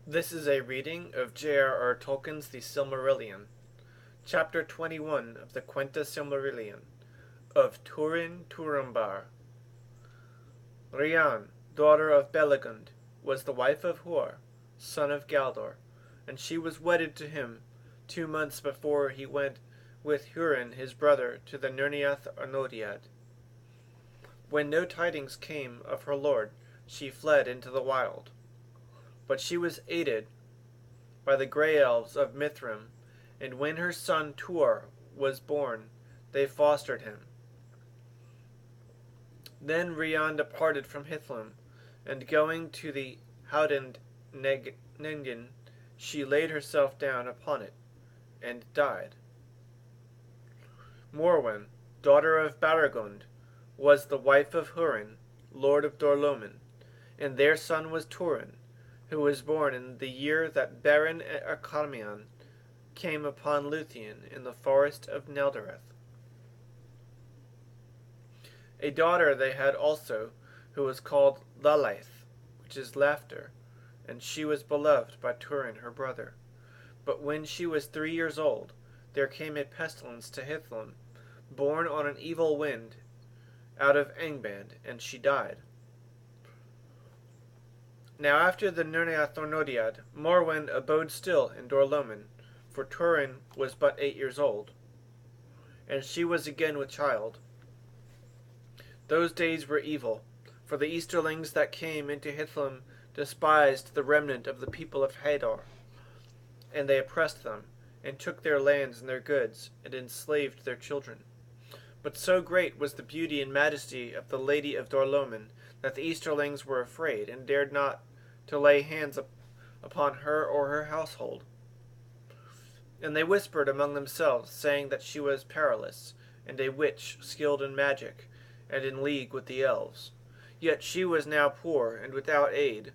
This is a reading of J.R.R. Tolkien's The Silmarillion, Chapter 21 of the Quenta Silmarillion, of Turin Turambar. Rhiann, daughter of Belegund, was the wife of Huor, son of Galdor, and she was wedded to him 2 months before he went with Hurin his brother to the Nerniath Arnodiad. When no tidings came of her lord, she fled into the wild. But she was aided by the grey elves of Mithrim, and when her son Tuor was born, they fostered him. Then Rhiann departed from Hithlum, and going to the Howdend Nengin, she laid herself down upon it, and died. Morwen, daughter of Baragund, was the wife of Hurin, lord of Dorlomin, and their son was Turin, who was born in the year that Baron Acamion came upon Luthien in the forest of Neldareth. A daughter they had also, who was called Lalaith, which is laughter, and she was beloved by Turin her brother. But when she was 3 years old, there came a pestilence to Hithlum, born on an evil wind, out of Angband, and she died. Now after the Nerniath Arnodiad, Morwen abode still in Dorlomin, for Turin was but 8 years old, and she was again with child. Those days were evil, for the Easterlings that came into Hithlum despised the remnant of the people of Hadar, and they oppressed them, and took their lands and their goods, and enslaved their children. But so great was the beauty and majesty of the Lady of Dorlomin that the Easterlings were afraid, and dared not to lay hands upon her or her household. And they whispered among themselves, saying that she was perilous, and a witch skilled in magic, and in league with the elves. Yet she was now poor and without aid,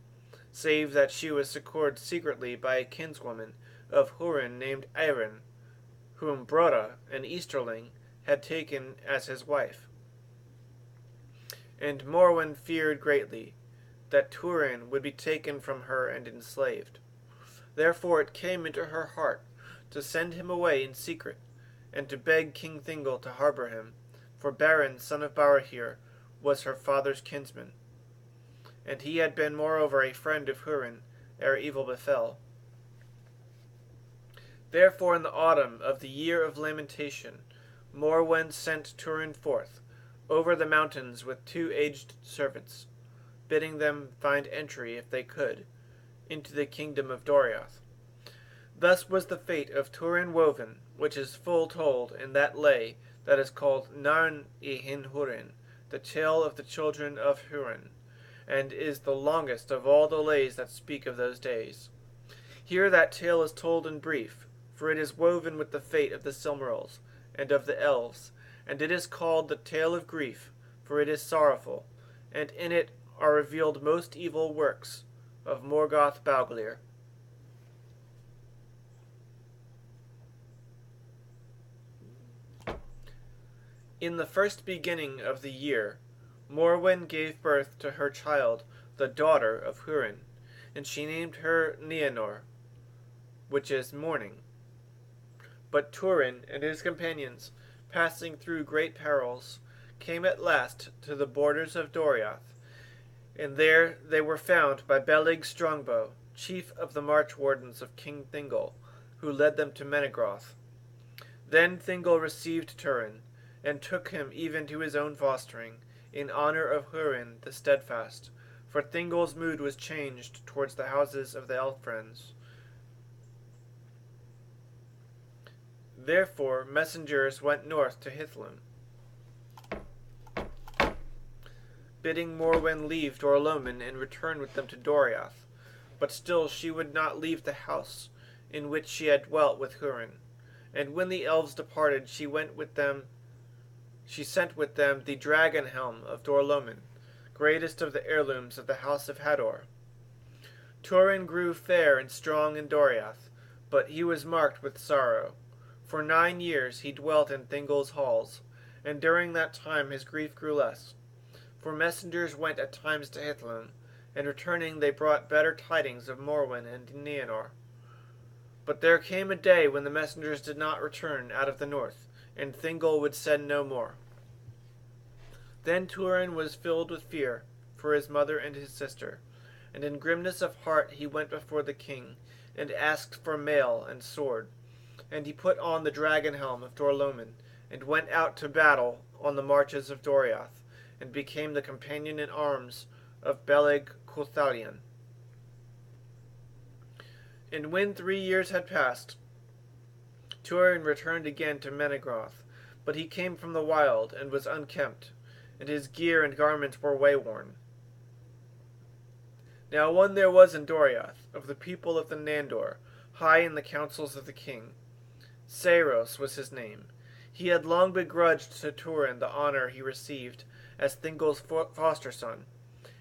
save that she was succored secretly by a kinswoman of Hurin named Erin, whom Broda, an Easterling, had taken as his wife. And Morwen feared greatly that Turin would be taken from her and enslaved. Therefore it came into her heart to send him away in secret, and to beg King Thingol to harbour him, for Baron, son of Barahir, was her father's kinsman, and he had been moreover a friend of Hurin ere evil befell. Therefore in the autumn of the year of lamentation, Morwen sent Turin forth, over the mountains with 2 aged servants, bidding them find entry, if they could, into the kingdom of Doriath. Thus was the fate of Turin woven, which is full told in that lay that is called Narn-i-hin Hurin, the tale of the children of Hurin, and is the longest of all the lays that speak of those days. Here that tale is told in brief, for it is woven with the fate of the Silmarils and of the elves, and it is called the Tale of Grief, for it is sorrowful, and in it are revealed most evil works of Morgoth Bauglir. In the first beginning of the year, Morwen gave birth to her child, the daughter of Hurin, and she named her Nienor, which is mourning. But Turin and his companions, passing through great perils, came at last to the borders of Doriath, and there they were found by Beleg Strongbow, chief of the march wardens of King Thingol, who led them to Menegroth. Then Thingol received Turin, and took him even to his own fostering, in honor of Hurin the Steadfast, for Thingol's mood was changed towards the houses of the elf friends. Therefore messengers went north to Hithlum, bidding Morwen leave Dorlomin and return with them to Doriath. But still she would not leave the house in which she had dwelt with Hurin. And when the elves departed, she sent with them the dragon helm of Dorlomin, greatest of the heirlooms of the house of Hador. Turin grew fair and strong in Doriath, but he was marked with sorrow. For 9 years he dwelt in Thingol's halls, and during that time his grief grew less. For messengers went at times to Hithlum, and returning they brought better tidings of Morwen and Nienor. But there came a day when the messengers did not return out of the north, and Thingol would send no more. Then Turin was filled with fear for his mother and his sister, and in grimness of heart he went before the king, and asked for mail and sword. And he put on the dragon helm of Dorloman, and went out to battle on the marches of Doriath, and became the companion in arms of Beleg Cuthalion. And when 3 years had passed, Turin returned again to Menegroth, but he came from the wild, and was unkempt, and his gear and garments were wayworn. Now one there was in Doriath, of the people of the Nandor, high in the councils of the king. Seiros was his name. He had long begrudged to Turin the honor he received as Thingol's foster son,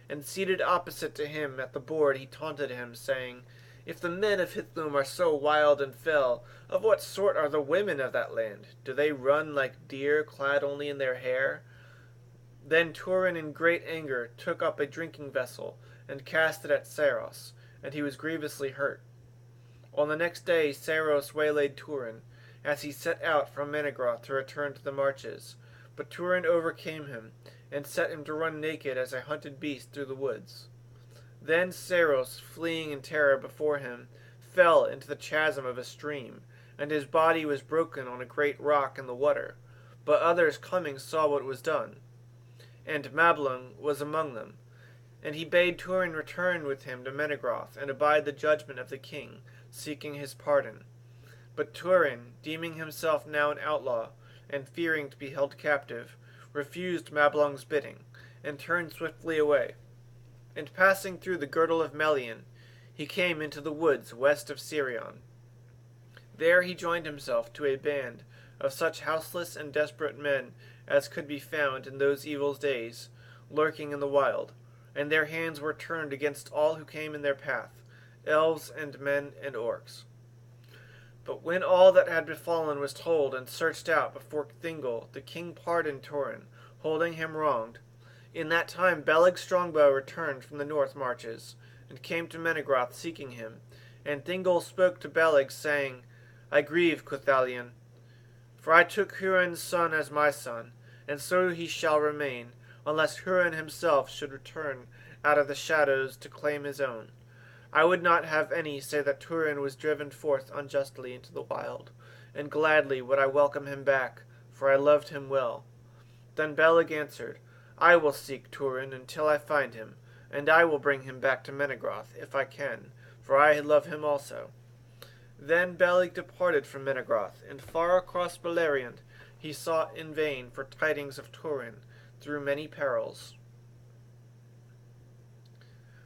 and seated opposite to him at the board he taunted him, saying, If the men of Hithlum are so wild and fell, of what sort are the women of that land? Do they run like deer, clad only in their hair? Then Turin in great anger took up a drinking vessel, and cast it at Seiros, and he was grievously hurt. On the next day Seiros waylaid Turin, as he set out from Menegroth to return to the marches, but Turin overcame him, and set him to run naked as a hunted beast through the woods. Then Seiros, fleeing in terror before him, fell into the chasm of a stream, and his body was broken on a great rock in the water. But others coming saw what was done, and Mablung was among them. And he bade Turin return with him to Menegroth, and abide the judgment of the king, seeking his pardon. But Turin, deeming himself now an outlaw, and fearing to be held captive, refused Mablung's bidding, and turned swiftly away. And passing through the girdle of Melian, he came into the woods west of Sirion. There he joined himself to a band of such houseless and desperate men as could be found in those evil days, lurking in the wild, and their hands were turned against all who came in their path, elves and men and orcs. But when all that had befallen was told and searched out before Thingol, the king pardoned Turin, holding him wronged. In that time Beleg Strongbow returned from the north marches, and came to Menegroth seeking him. And Thingol spoke to Beleg, saying, I grieve, Cuthalion, for I took Hurin's son as my son, and so he shall remain, unless Hurin himself should return out of the shadows to claim his own. I would not have any say that Turin was driven forth unjustly into the wild, and gladly would I welcome him back, for I loved him well. Then Beleg answered, I will seek Turin until I find him, and I will bring him back to Menegroth, if I can, for I love him also. Then Beleg departed from Menegroth, and far across Beleriand he sought in vain for tidings of Turin, through many perils.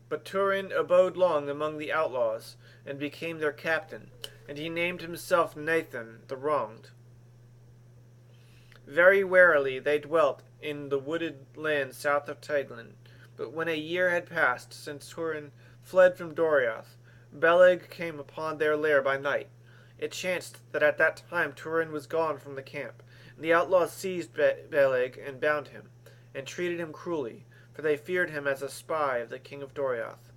But Turin abode long among the outlaws, and became their captain, and he named himself Nathan the Wronged. Very warily they dwelt in the wooded land south of Teidlin, but when a year had passed since Turin fled from Doriath, Beleg came upon their lair by night. It chanced that at that time Turin was gone from the camp, and the outlaws seized Beleg and bound him, and treated him cruelly, for they feared him as a spy of the king of Doriath.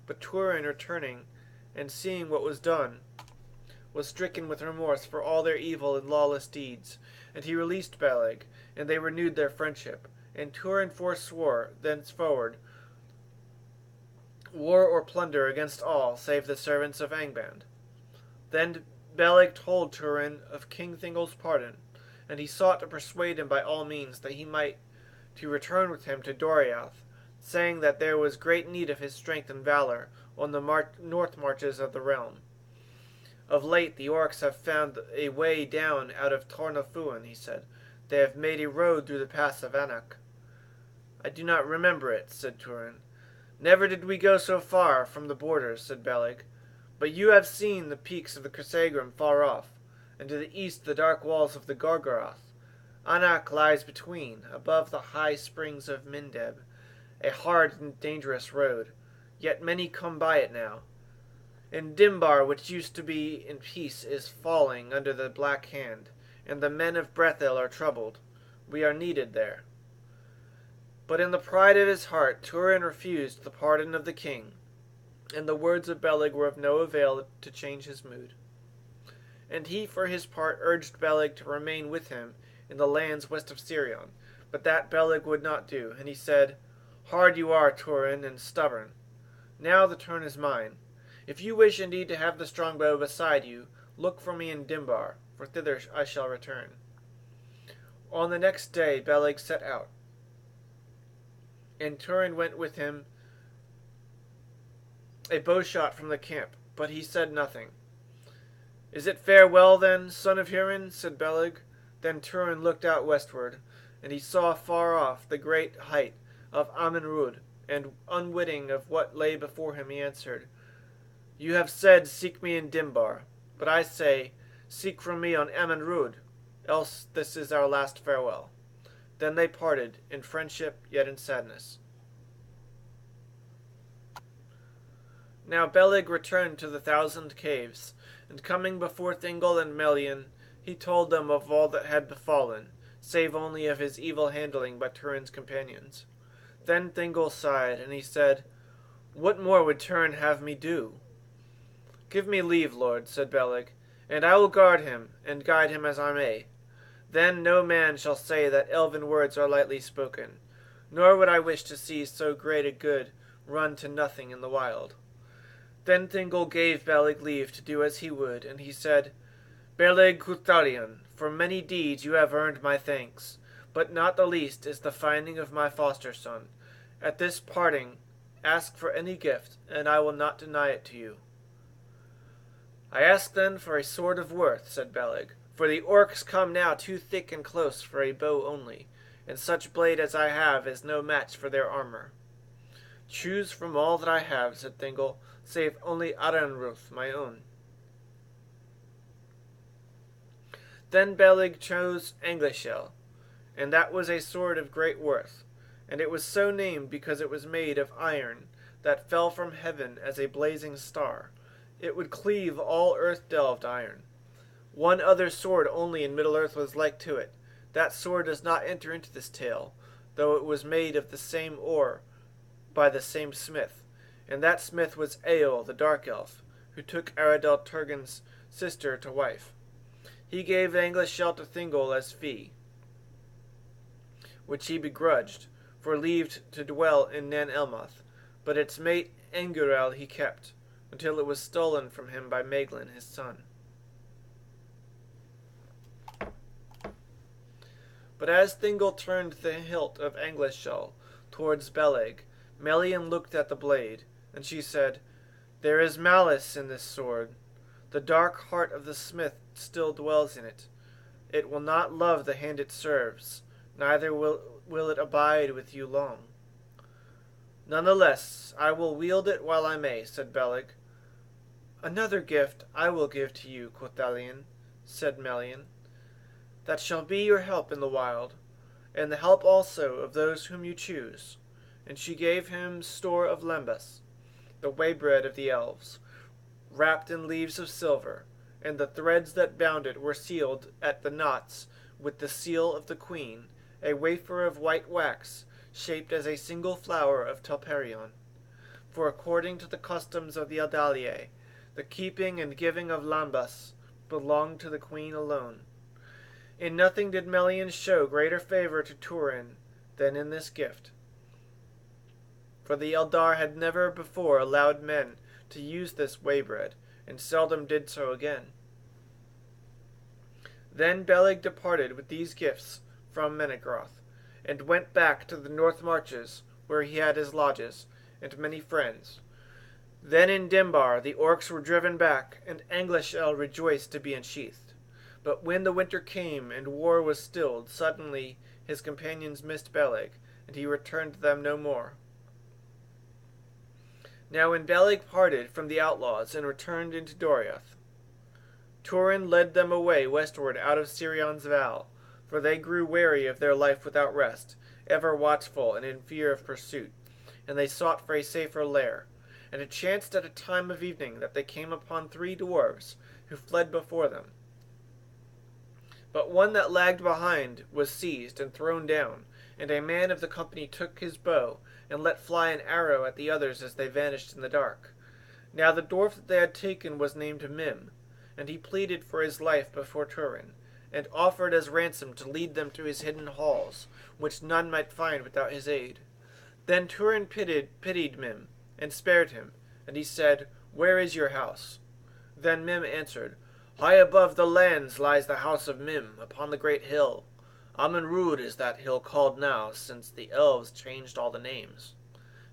But Turin, returning, and seeing what was done, was stricken with remorse for all their evil and lawless deeds, and he released Beleg, and they renewed their friendship. And Turin forswore thenceforward war or plunder against all save the servants of Angband. Then Beleg told Turin of King Thingol's pardon, and he sought to persuade him by all means that he might to return with him to Doriath, saying that there was great need of his strength and valor on the north marches of the realm. Of late the orcs have found a way down out of Tornafuan, he said. They have made a road through the pass of Anak. I do not remember it, said Turin. Never did we go so far from the borders, said Beleg. But you have seen the peaks of the Crisagrim far off, and to the east the dark walls of the Gorgoroth. Anak lies between, above the high springs of Mindeb, a hard and dangerous road, yet many come by it now. And Dimbar, which used to be in peace, is falling under the Black Hand, and the men of Brethil are troubled. We are needed there. But in the pride of his heart Turin refused the pardon of the king, and the words of Beleg were of no avail to change his mood. And he for his part urged Beleg to remain with him in the lands west of Sirion, but that Beleg would not do, and he said, Hard you are, Turin, and stubborn. Now the turn is mine. If you wish indeed to have the strongbow beside you, look for me in Dimbar, for thither I shall return. On the next day Beleg set out, and Turin went with him a bowshot from the camp, but he said nothing. Is it farewell then, son of Hurin? Said Beleg. Then Turin looked out westward, and he saw far off the great height of Amenrud, and unwitting of what lay before him, he answered, You have said, Seek me in Dimbar, but I say, Seek from me on Amenrud, else this is our last farewell. Then they parted, in friendship, yet in sadness. Now Beleg returned to the 1,000 caves, and coming before Thingol and Melian, he told them of all that had befallen, save only of his evil handling by Turin's companions. Then Thingol sighed, and he said, What more would Turin have me do? Give me leave, lord, said Beleg, and I will guard him, and guide him as I may. Then no man shall say that elven words are lightly spoken, nor would I wish to see so great a good run to nothing in the wild. Then Thingol gave Beleg leave to do as he would, and he said, Beleg Cuthalion, for many deeds you have earned my thanks, but not the least is the finding of my foster son. At this parting, ask for any gift, and I will not deny it to you. I ask then for a sword of worth, said Beleg, for the orcs come now too thick and close for a bow only, and such blade as I have is no match for their armor. Choose from all that I have, said Thingol, save only Aranruth, my own. Then Beleg chose Anglishel, and that was a sword of great worth, and it was so named because it was made of iron that fell from heaven as a blazing star. It would cleave all earth-delved iron. One other sword only in Middle-earth was like to it. That sword does not enter into this tale, though it was made of the same ore by the same smith, and that smith was Eol, the dark elf, who took Aradel Turgon's sister to wife. He gave Anglishel to Thingol as fee, which he begrudged, for leave to dwell in Nan Elmoth, but its mate Engurel he kept, until it was stolen from him by Maeglin his son. But as Thingol turned the hilt of Anglishel towards Beleg, Melian looked at the blade, and she said, There is malice in this sword. The dark heart of the smith still dwells in it. It will not love the hand it serves, neither will it abide with you long. Nonetheless, I will wield it while I may, said Beleg. Another gift I will give to you, Cuthalion, said Melian, that shall be your help in the wild, and the help also of those whom you choose. And she gave him store of lembas, the waybread of the elves, wrapped in leaves of silver, and the threads that bound it were sealed at the knots with the seal of the queen, a wafer of white wax, shaped as a single flower of Telperion. For according to the customs of the Eldalier, the keeping and giving of lambas belonged to the queen alone. In nothing did Melian show greater favor to Turin than in this gift, for the Eldar had never before allowed men to use this waybread, and seldom did so again. Then Beleg departed with these gifts from Menegroth, and went back to the north marches, where he had his lodges, and many friends. Then in Dimbar the orcs were driven back, and Anglishel rejoiced to be unsheathed. But when the winter came, and war was stilled, suddenly his companions missed Beleg, and he returned to them no more. Now when Beleg parted from the outlaws and returned into Doriath, Turin led them away westward out of Sirion's Val, for they grew weary of their life without rest, ever watchful and in fear of pursuit, and they sought for a safer lair. And it chanced at a time of evening that they came upon 3 dwarves, who fled before them. But one that lagged behind was seized and thrown down, and a man of the company took his bow, and let fly an arrow at the others as they vanished in the dark. Now the dwarf that they had taken was named Mim, and he pleaded for his life before Turin, and offered as ransom to lead them to his hidden halls, which none might find without his aid. Then Turin pitied Mim, and spared him, and he said, "Where is your house?" Then Mim answered, "High above the lands lies the house of Mim, upon the great hill. Amenrud is that hill called now, since the elves changed all the names."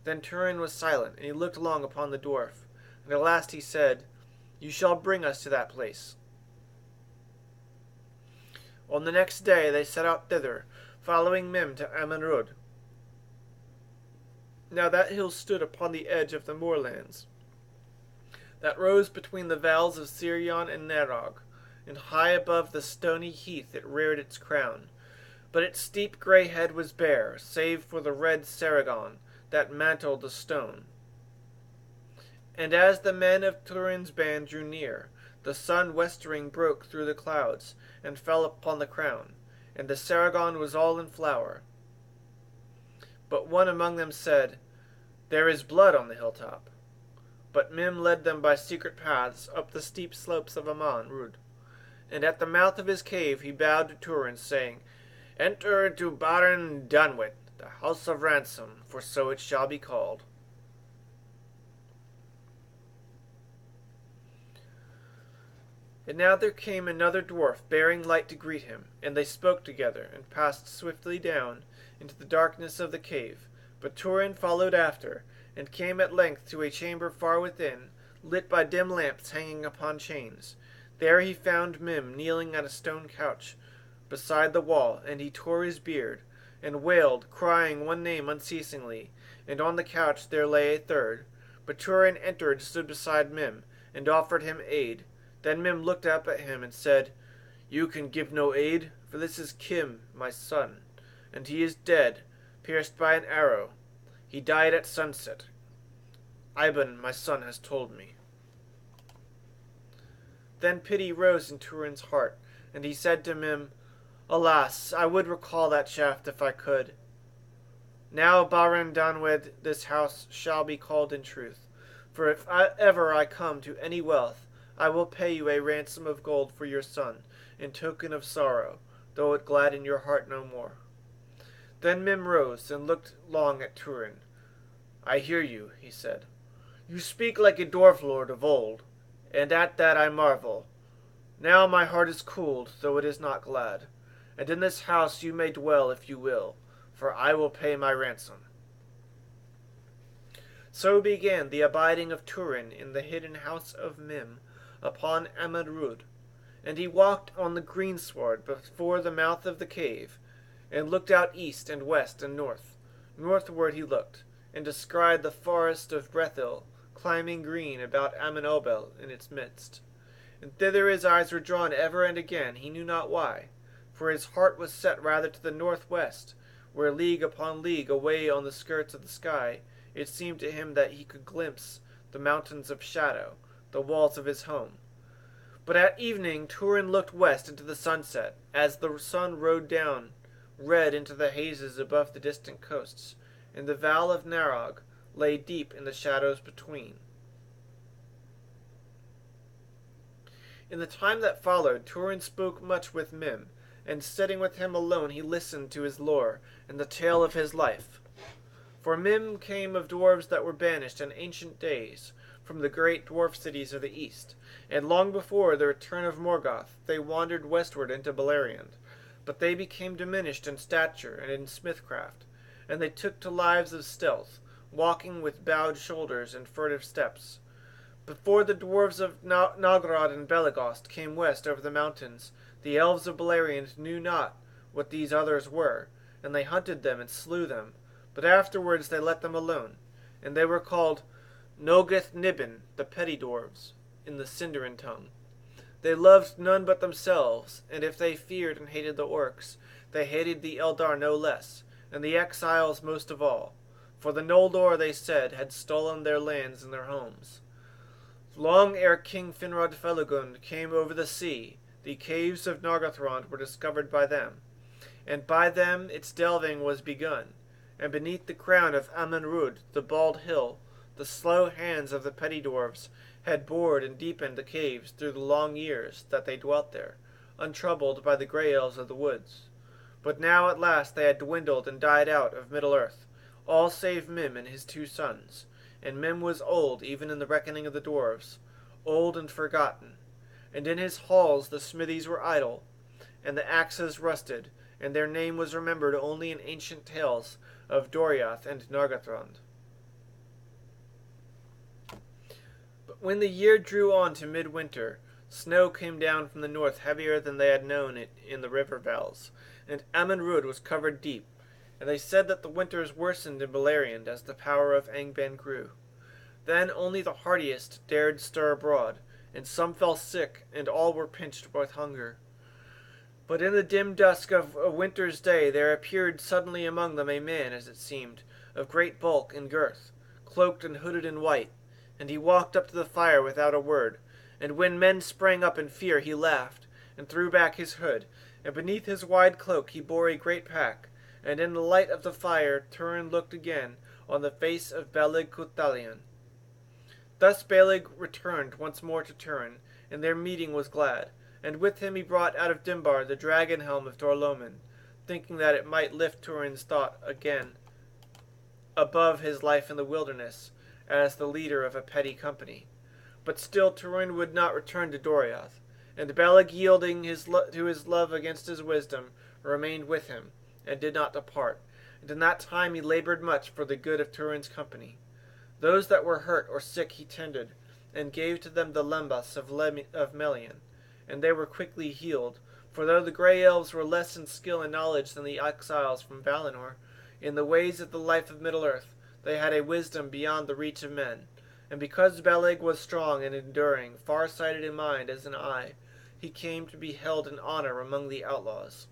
Then Turin was silent, and he looked long upon the dwarf, and at last he said, "You shall bring us to that place." On the next day they set out thither, following Mim to Amenrud. Now that hill stood upon the edge of the moorlands that rose between the vales of Sirion and Narog, and high above the stony heath it reared its crown. But its steep grey head was bare, save for the red seragon that mantled the stone. And as the men of Turin's band drew near, the sun westering broke through the clouds, and fell upon the crown, and the seragon was all in flower. But one among them said, "There is blood on the hilltop." But Mim led them by secret paths up the steep slopes of Amenrud, and at the mouth of his cave he bowed to Turin, saying, "Enter into Baron Dunwit, the house of ransom, for so it shall be called." And now there came another dwarf bearing light to greet him, and they spoke together, and passed swiftly down into the darkness of the cave. But Turin followed after, and came at length to a chamber far within, lit by dim lamps hanging upon chains. There he found Mim kneeling at a stone couch beside the wall, and he tore his beard, and wailed, crying one name unceasingly, and on the couch there lay a third. But Turin entered, stood beside Mim, and offered him aid. Then Mim looked up at him and said, "You can give no aid, for this is Kim, my son, and he is dead, pierced by an arrow. He died at sunset. Iban, my son, has told me." Then pity rose in Turin's heart, and he said to Mim, "Alas, I would recall that shaft if I could. Now, Baron Danwed, this house shall be called in truth, for if ever I come to any wealth, I will pay you a ransom of gold for your son, in token of sorrow, though it gladden your heart no more." Then Mim rose, and looked long at Turin. "I hear you," he said. "You speak like a dwarf lord of old, and at that I marvel. Now my heart is cooled, though it is not glad, and in this house you may dwell if you will, for I will pay my ransom." So began the abiding of Turin in the hidden house of Mim upon Amenrud, and he walked on the greensward before the mouth of the cave, and looked out east and west and north. Northward he looked, and descried the forest of Brethil, climbing green about Amenobel in its midst. And thither his eyes were drawn ever and again, he knew not why, for his heart was set rather to the northwest, where league upon league away on the skirts of the sky it seemed to him that he could glimpse the mountains of shadow, the walls of his home. But at evening Turin looked west into the sunset, as the sun rode down red into the hazes above the distant coasts, and the Val of Narog lay deep in the shadows between. In the time that followed, Turin spoke much with Mim, and sitting with him alone he listened to his lore and the tale of his life. For Mim came of dwarves that were banished in ancient days from the great dwarf cities of the east, and long before the return of Morgoth they wandered westward into Beleriand. But they became diminished in stature and in smithcraft, and they took to lives of stealth, walking with bowed shoulders and furtive steps. Before the dwarves of Nogrod and Belegost came west over the mountains, the elves of Beleriand knew not what these others were, and they hunted them and slew them, but afterwards they let them alone, and they were called Nogeth Nibbin, the petty dwarves, in the Sindarin tongue. They loved none but themselves, and if they feared and hated the orcs, they hated the Eldar no less, and the exiles most of all, for the Noldor, they said, had stolen their lands and their homes. Long ere King Finrod Felagund came over the sea, the caves of Nargothrond were discovered by them, and by them its delving was begun, and beneath the crown of Amanrud, the bald hill, the slow hands of the petty dwarfs had bored and deepened the caves through the long years that they dwelt there, untroubled by the grey elves of the woods. But now at last they had dwindled and died out of Middle-earth, all save Mim and his 2 sons, and Mim was old even in the reckoning of the dwarves, old and forgotten, and in his halls the smithies were idle, and the axes rusted, and their name was remembered only in ancient tales of Doriath and Nargothrond. But when the year drew on to midwinter, snow came down from the north heavier than they had known it in the river valles, and Amanrud was covered deep, and they said that the winters worsened in Beleriand as the power of Angband grew. Then only the hardiest dared stir abroad, and some fell sick, and all were pinched with hunger. But in the dim dusk of a winter's day there appeared suddenly among them a man, as it seemed, of great bulk and girth, cloaked and hooded in white, and he walked up to the fire without a word, and when men sprang up in fear he laughed, and threw back his hood, and beneath his wide cloak he bore a great pack, and in the light of the fire Turin looked again on the face of Belig Cuthalion. Thus Belig returned once more to Turin, and their meeting was glad, and with him he brought out of Dimbar the dragon helm of Dorloman, thinking that it might lift Turin's thought again above his life in the wilderness, as the leader of a petty company. But still Turin would not return to Doriath, and Belig, yielding to his love against his wisdom, remained with him, and did not depart, and in that time he labored much for the good of Turin's company. Those that were hurt or sick he tended, and gave to them the lembas of Melian, and they were quickly healed, for though the grey elves were less in skill and knowledge than the exiles from Valinor, in the ways of the life of Middle-earth they had a wisdom beyond the reach of men, and because Belig was strong and enduring, far-sighted in mind as in eye, he came to be held in honor among the outlaws.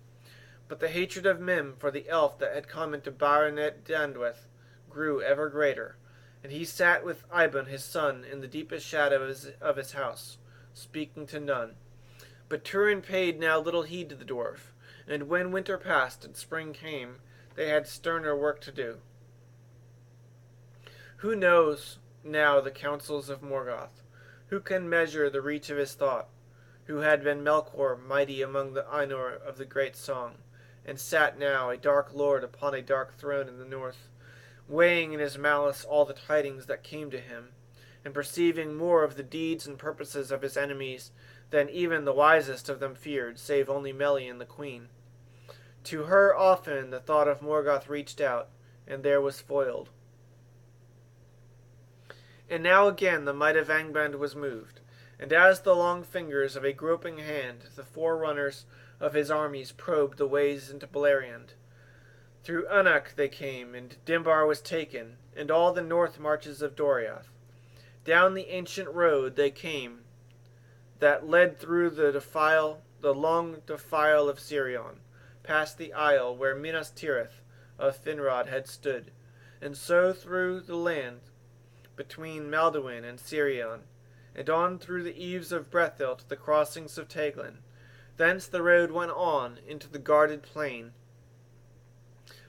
But the hatred of Mim for the elf that had come into Baronet Dandwith grew ever greater, and he sat with Ibon his son in the deepest shadow of his house, speaking to none. But Turin paid now little heed to the dwarf, and when winter passed and spring came, they had sterner work to do. Who knows now the counsels of Morgoth? Who can measure the reach of his thought? Who had been Melkor mighty among the Ainur of the great song, and sat now a dark lord upon a dark throne in the north, weighing in his malice all the tidings that came to him, and perceiving more of the deeds and purposes of his enemies than even the wisest of them feared, save only Melian the queen. To her often the thought of Morgoth reached out, and there was foiled. And now again the might of Angband was moved, and as the long fingers of a groping hand the forerunners of his armies probed the ways into Beleriand. Through Unnach they came, and Dimbar was taken, and all the north marches of Doriath. Down the ancient road they came that led through the long defile of Sirion, past the isle where Minas Tirith of Finrod had stood, and so through the land between Malduin and Sirion, and on through the eaves of Brethil to the crossings of Teglin. Thence the road went on into the guarded plain.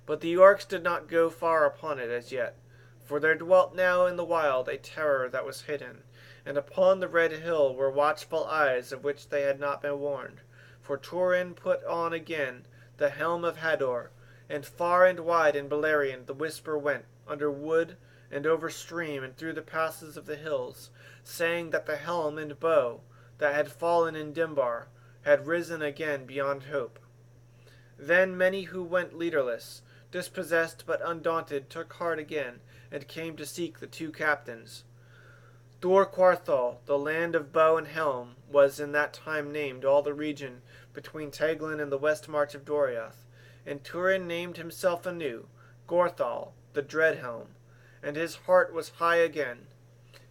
But the orcs did not go far upon it as yet, for there dwelt now in the wild a terror that was hidden, and upon the red hill were watchful eyes of which they had not been warned. For Turin put on again the helm of Hador, and far and wide in Beleriand the whisper went, under wood and over stream and through the passes of the hills, saying that the helm and bow that had fallen in Dimbar had risen again beyond hope. Then many who went leaderless, dispossessed but undaunted, took heart again, and came to seek the 2 captains. Thor-Quarthal, the land of bow and helm, was in that time named all the region between Teglin and the west march of Doriath, and Turin named himself anew, Gorthal, the Dreadhelm, and his heart was high again.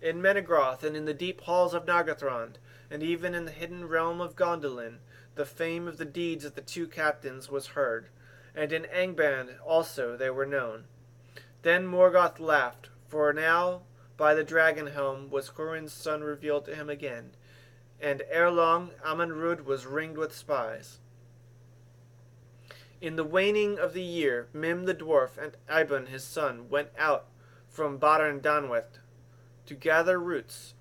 In Menegroth and in the deep halls of Nargothrond, and even in the hidden realm of Gondolin, the fame of the deeds of the 2 captains was heard, and in Angband also they were known. Then Morgoth laughed, for now by the dragon helm was Hurin's son revealed to him again, and ere long Amanrud was ringed with spies. In the waning of the year, Mim the dwarf and Ibon his son went out from Baran Danweth to gather roots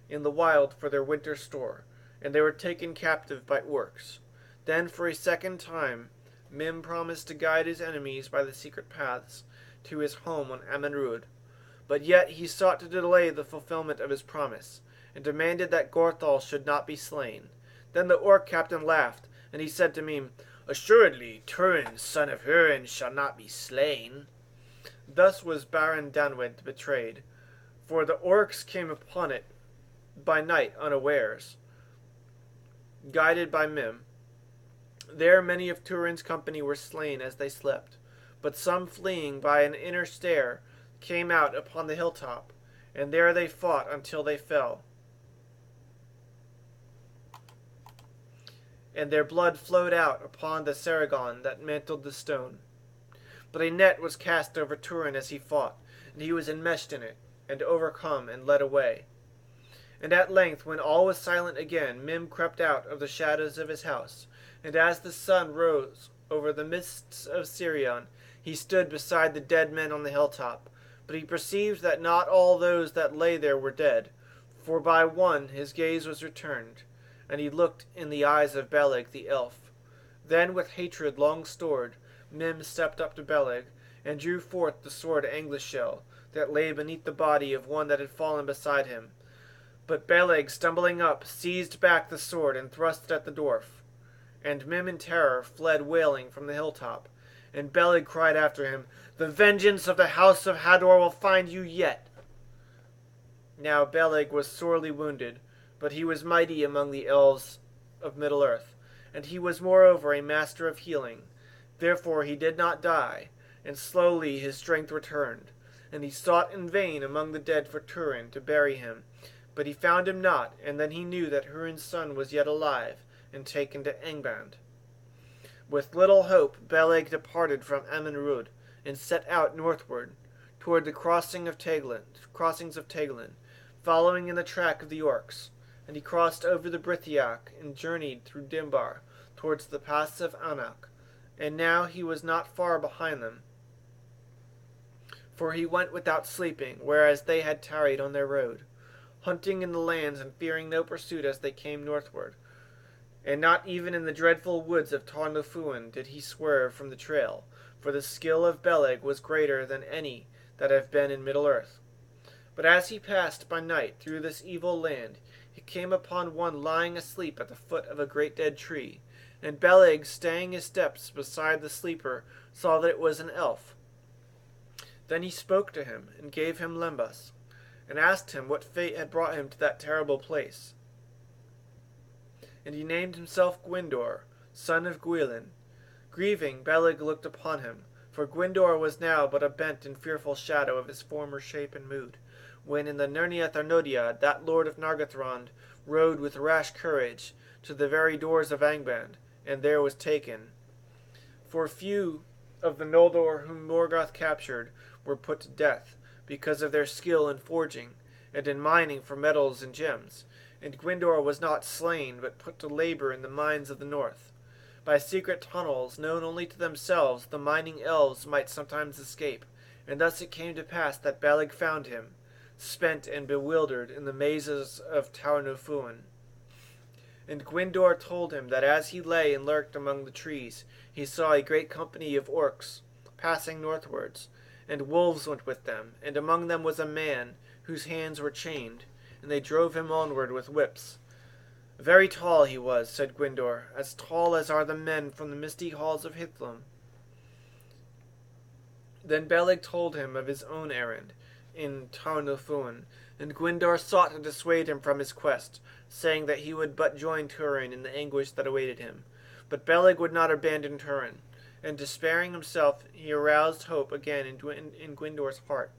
in the wild for their winter store, and they were taken captive by orcs. Then for a second time Mim promised to guide his enemies by the secret paths to his home on Amenrud. But yet he sought to delay the fulfillment of his promise, and demanded that Gorthal should not be slain. Then the orc captain laughed, and he said to Mim, "Assuredly, Turin, son of Hurin, shall not be slain." Thus was Baron Danwed betrayed, for the orcs came upon it by night unawares, guided by Mim. There many of Turin's company were slain as they slept, but some fleeing by an inner stair came out upon the hilltop, and there they fought until they fell, and their blood flowed out upon the saragon that mantled the stone. But a net was cast over Turin as he fought, and he was enmeshed in it, and overcome and led away. And at length, when all was silent again, Mim crept out of the shadows of his house, and as the sun rose over the mists of Sirion, he stood beside the dead men on the hilltop. But he perceived that not all those that lay there were dead, for by one his gaze was returned, and he looked in the eyes of Beleg the elf. Then with hatred long stored, Mim stepped up to Beleg, and drew forth the sword Anglishell, that lay beneath the body of one that had fallen beside him. But Beleg, stumbling up, seized back the sword and thrust it at the dwarf. And Mim in terror fled wailing from the hilltop, and Beleg cried after him, "The vengeance of the house of Hador will find you yet." Now Beleg was sorely wounded, but he was mighty among the elves of Middle-earth, and he was moreover a master of healing. Therefore he did not die, and slowly his strength returned, and he sought in vain among the dead for Turin to bury him. But he found him not, and then he knew that Hurin's son was yet alive, and taken to Angband. With little hope Beleg departed from Amenrud, and set out northward, toward the crossings of Teglin, following in the track of the orcs. And he crossed over the Brithiak, and journeyed through Dimbar, towards the pass of Anak. And now he was not far behind them, for he went without sleeping, whereas they had tarried on their road, hunting in the lands and fearing no pursuit as they came northward. And not even in the dreadful woods of Tarnofuan did he swerve from the trail, for the skill of Beleg was greater than any that have been in Middle-earth. But as he passed by night through this evil land, he came upon one lying asleep at the foot of a great dead tree, and Beleg, staying his steps beside the sleeper, saw that it was an elf. Then he spoke to him, and gave him lembas, and asked him what fate had brought him to that terrible place. And he named himself Gwyndor, son of Gwilyn. Grieving, Beleg looked upon him, for Gwyndor was now but a bent and fearful shadow of his former shape and mood, when in the Nirnia Tharnodiad that lord of Nargothrond rode with rash courage to the very doors of Angband, and there was taken. For few of the Noldor whom Morgoth captured were put to death, because of their skill in forging, and in mining for metals and gems, and Gwyndor was not slain, but put to labor in the mines of the north. By secret tunnels, known only to themselves, the mining elves might sometimes escape, and thus it came to pass that Beleg found him, spent and bewildered in the mazes of Tarnofuan. And Gwyndor told him that as he lay and lurked among the trees, he saw a great company of orcs passing northwards, and wolves went with them, and among them was a man whose hands were chained, and they drove him onward with whips. Very tall he was, said Gwyndor, as tall as are the men from the misty halls of Hithlum. Then Beleg told him of his own errand in Tarnofuan, and Gwyndor sought to dissuade him from his quest, saying that he would but join Turin in the anguish that awaited him. But Beleg would not abandon Turin, and despairing himself, he aroused hope again in Gwyndor's heart.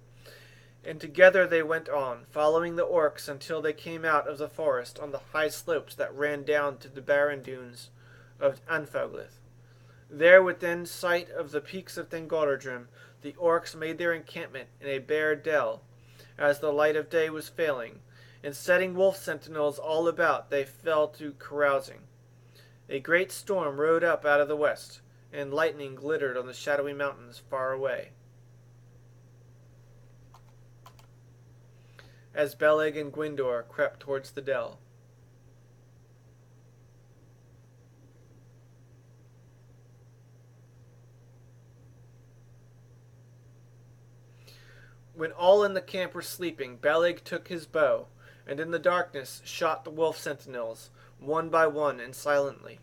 And together they went on, following the orcs until they came out of the forest on the high slopes that ran down to the barren dunes of Anfaglith. There, within sight of the peaks of Thingolladrim, the orcs made their encampment in a bare dell, as the light of day was failing, and setting wolf sentinels all about, they fell to carousing. A great storm rode up out of the west, and lightning glittered on the shadowy mountains far away. As Beleg and Gwyndor crept towards the dell. When all in the camp were sleeping, Beleg took his bow, and in the darkness shot the wolf sentinels, one by one and silently.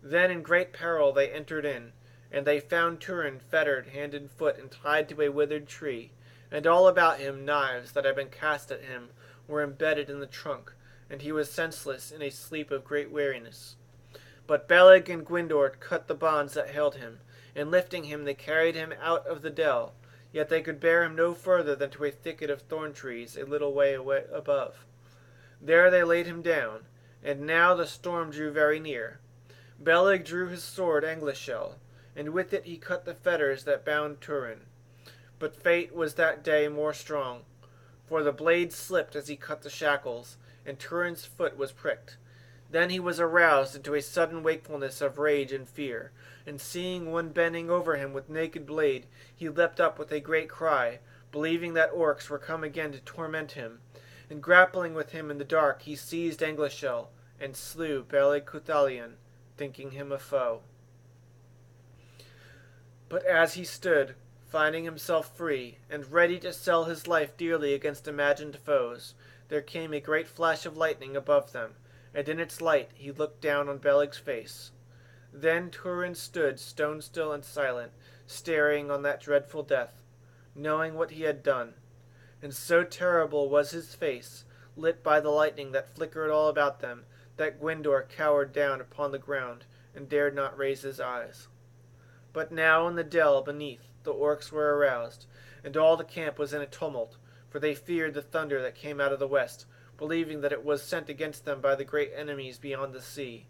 Then in great peril they entered in, and they found Turin fettered hand and foot and tied to a withered tree, and all about him knives that had been cast at him were embedded in the trunk, and he was senseless in a sleep of great weariness. But Beleg and Gwyndor cut the bonds that held him, and lifting him they carried him out of the dell, yet they could bear him no further than to a thicket of thorn trees a little way away above. There they laid him down, and now the storm drew very near. Beleg drew his sword Anglishel, and with it he cut the fetters that bound Turin. But fate was that day more strong, for the blade slipped as he cut the shackles, and Turin's foot was pricked. Then he was aroused into a sudden wakefulness of rage and fear, and seeing one bending over him with naked blade, he leapt up with a great cry, believing that orcs were come again to torment him. And grappling with him in the dark, he seized Anglishel, and slew Beleg Cuthalion, thinking him a foe. But as he stood, finding himself free, and ready to sell his life dearly against imagined foes, there came a great flash of lightning above them, and in its light he looked down on Beleg's face. Then Turin stood stone still and silent, staring on that dreadful death, knowing what he had done. And so terrible was his face, lit by the lightning that flickered all about them, that Gwyndor cowered down upon the ground, and dared not raise his eyes. But now in the dell beneath the orcs were aroused, and all the camp was in a tumult, for they feared the thunder that came out of the west, believing that it was sent against them by the great enemies beyond the sea.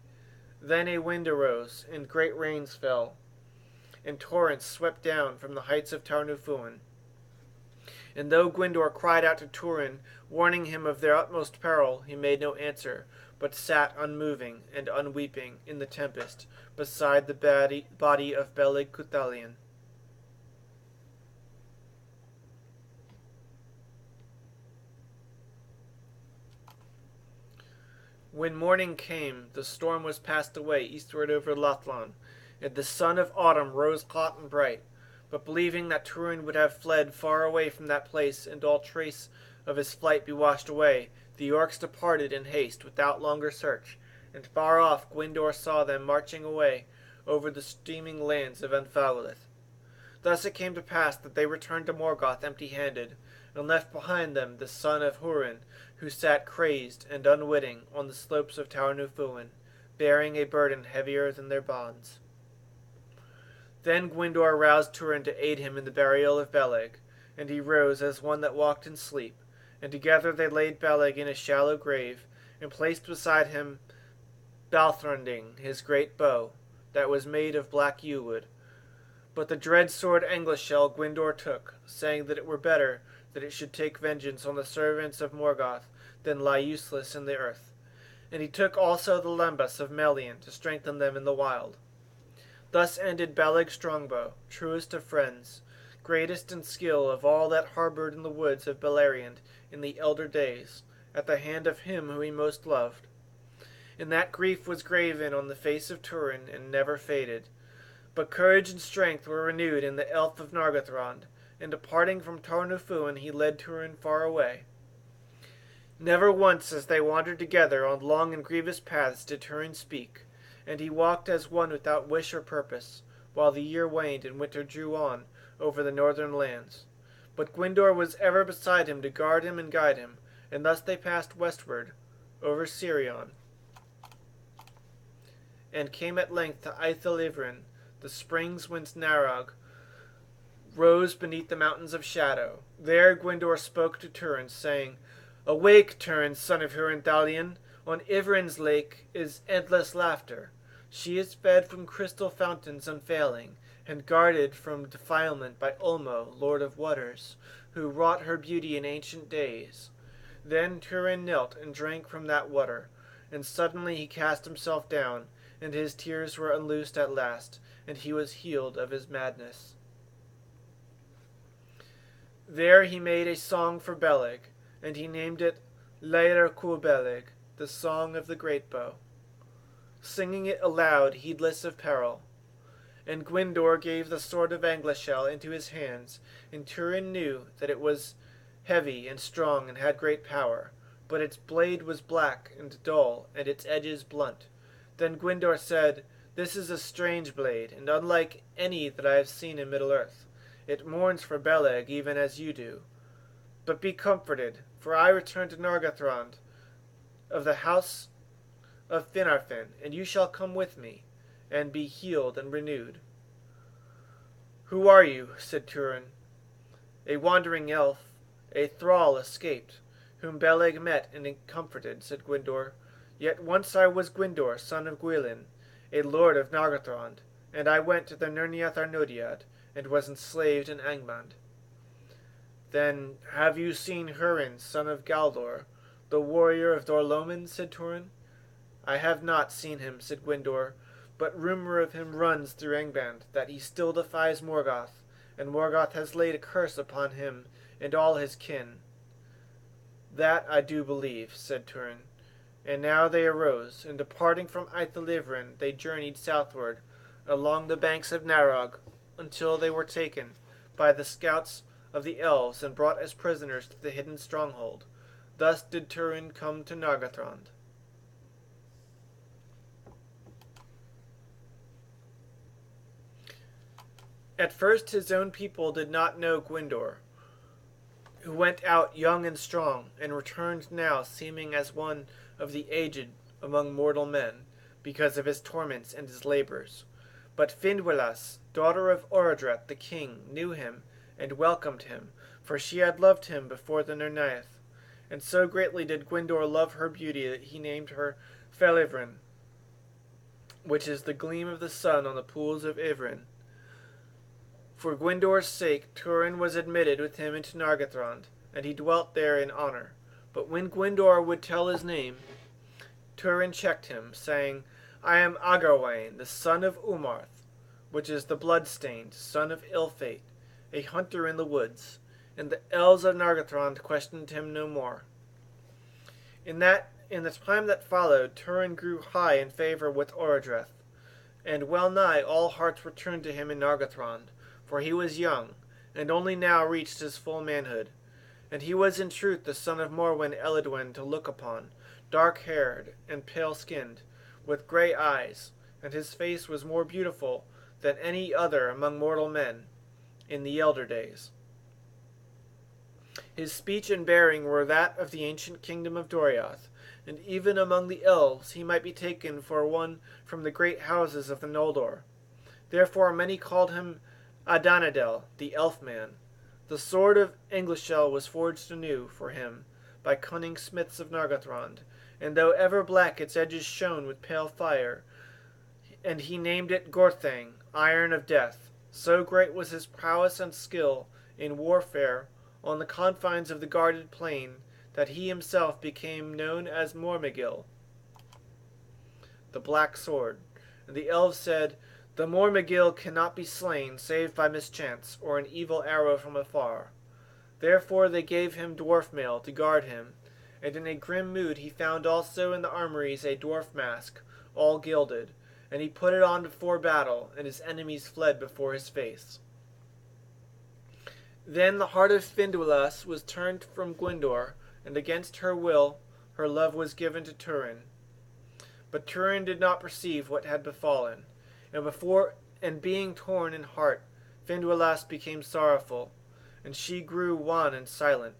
Then a wind arose, and great rains fell, and torrents swept down from the heights of Tarnufuan. And though Gwyndor cried out to Turin, warning him of their utmost peril, he made no answer, but sat unmoving and unweeping in the tempest, beside the body of Beleg Cuthalion. When morning came, the storm was passed away eastward over Lothlon, and the sun of autumn rose hot and bright. But believing that Turin would have fled far away from that place, and all trace of his flight be washed away, the orcs departed in haste without longer search, and far off Gwyndor saw them marching away over the steaming lands of Anfalith. Thus it came to pass that they returned to Morgoth empty-handed, and left behind them the son of Hurin, who sat crazed and unwitting on the slopes of Tarnufuan, bearing a burden heavier than their bonds. Then Gwyndor roused Turin to aid him in the burial of Beleg, and he rose as one that walked in sleep, and together they laid Beleg in a shallow grave, and placed beside him Balthrunding, his great bow, that was made of black yew wood. But the dread sword Anglishel Gwyndor took, saying that it were better that it should take vengeance on the servants of Morgoth than lie useless in the earth. And he took also the lembas of Melian to strengthen them in the wild. Thus ended Beleg Strongbow, truest of friends, greatest in skill of all that harbored in the woods of Beleriand in the elder days, at the hand of him whom he most loved. And that grief was graven on the face of Turin and never faded. But courage and strength were renewed in the elf of Nargothrond, and departing from Tarnufuan he led Turin far away. Never once as they wandered together on long and grievous paths did Turin speak, and he walked as one without wish or purpose, while the year waned and winter drew on over the northern lands. But Gwyndor was ever beside him to guard him and guide him, and thus they passed westward, over Sirion, and came at length to Eithel-Ivrin, the springs whence Narog rose beneath the mountains of shadow. There Gwyndor spoke to Turin, saying, "Awake, Turin, son of Hurin-Thalion. On Ivrin's lake is endless laughter. She is fed from crystal fountains unfailing, and guarded from defilement by Ulmo, lord of waters, who wrought her beauty in ancient days." Then Turin knelt and drank from that water, and suddenly he cast himself down, and his tears were unloosed at last, and he was healed of his madness. There he made a song for Beleg, and he named it Laer Cul Beleg, the song of the great bow, singing it aloud, heedless of peril. And Gwyndor gave the sword of Anglachel into his hands, and Turin knew that it was heavy and strong and had great power, but its blade was black and dull, and its edges blunt. Then Gwyndor said, "This is a strange blade, and unlike any that I have seen in Middle-earth. It mourns for Beleg, even as you do. But be comforted, for I return to Nargothrond of the house of Finarfin, and you shall come with me, and be healed and renewed." "Who are you?" said Turin. "A wandering elf, a thrall escaped, whom Beleg met and comforted," said Gwyndor. "Yet once I was Gwyndor, son of Gwilyn, a lord of Nargothrond, and I went to the Nirnaeth Arnodiad, and was enslaved in Angband." "Then have you seen Hurin, son of Galdor, the warrior of Dorlomen?" said Turin. "I have not seen him," said Gwyndor, "but rumor of him runs through Angband, that he still defies Morgoth, and Morgoth has laid a curse upon him and all his kin." "That I do believe," said Turin. And now they arose, and departing from Aethelivrin, they journeyed southward along the banks of Narog, until they were taken by the scouts of the elves and brought as prisoners to the hidden stronghold. Thus did Turin come to Nargothrond. At first his own people did not know Gwyndor, who went out young and strong, and returned now seeming as one of the aged among mortal men, because of his torments and his labors. But Finduilas, daughter of Orodreth the king, knew him, and welcomed him, for she had loved him before the Nirnaeth. And so greatly did Gwyndor love her beauty that he named her Felivrin, which is the gleam of the sun on the pools of Ivrin. For Gwyndor's sake Turin was admitted with him into Nargothrond, and he dwelt there in honor. But when Gwyndor would tell his name, Turin checked him, saying, "I am Agarwain, the son of Umarth, which is the blood-stained, son of Ill-Fate, a hunter in the woods." And the elves of Nargothrond questioned him no more. In the time that followed, Turin grew high in favor with Orodreth, and well nigh all hearts were turned to him in Nargothrond, for he was young, and only now reached his full manhood. And he was in truth the son of Morwen Elidwen to look upon, dark-haired and pale-skinned, with grey eyes, and his face was more beautiful than any other among mortal men in the elder days. His speech and bearing were that of the ancient kingdom of Doriath, and even among the elves he might be taken for one from the great houses of the Noldor. Therefore many called him Adanadel, the Elf-man. The sword of Anglachel was forged anew for him by cunning smiths of Nargothrond, and though ever black its edges shone with pale fire, and he named it Gorthang, Iron of Death. So great was his prowess and skill in warfare on the confines of the guarded plain, that he himself became known as Mormegil, the Black Sword. And the elves said, "The Mormegil cannot be slain save by mischance, or an evil arrow from afar." Therefore they gave him dwarf mail to guard him, and in a grim mood he found also in the armories a dwarf mask, all gilded, and he put it on before battle, and his enemies fled before his face. Then the heart of Finduilas was turned from Gwyndor, and against her will her love was given to Turin. But Turin did not perceive what had befallen, and being torn in heart, Finduilas became sorrowful, and she grew wan and silent.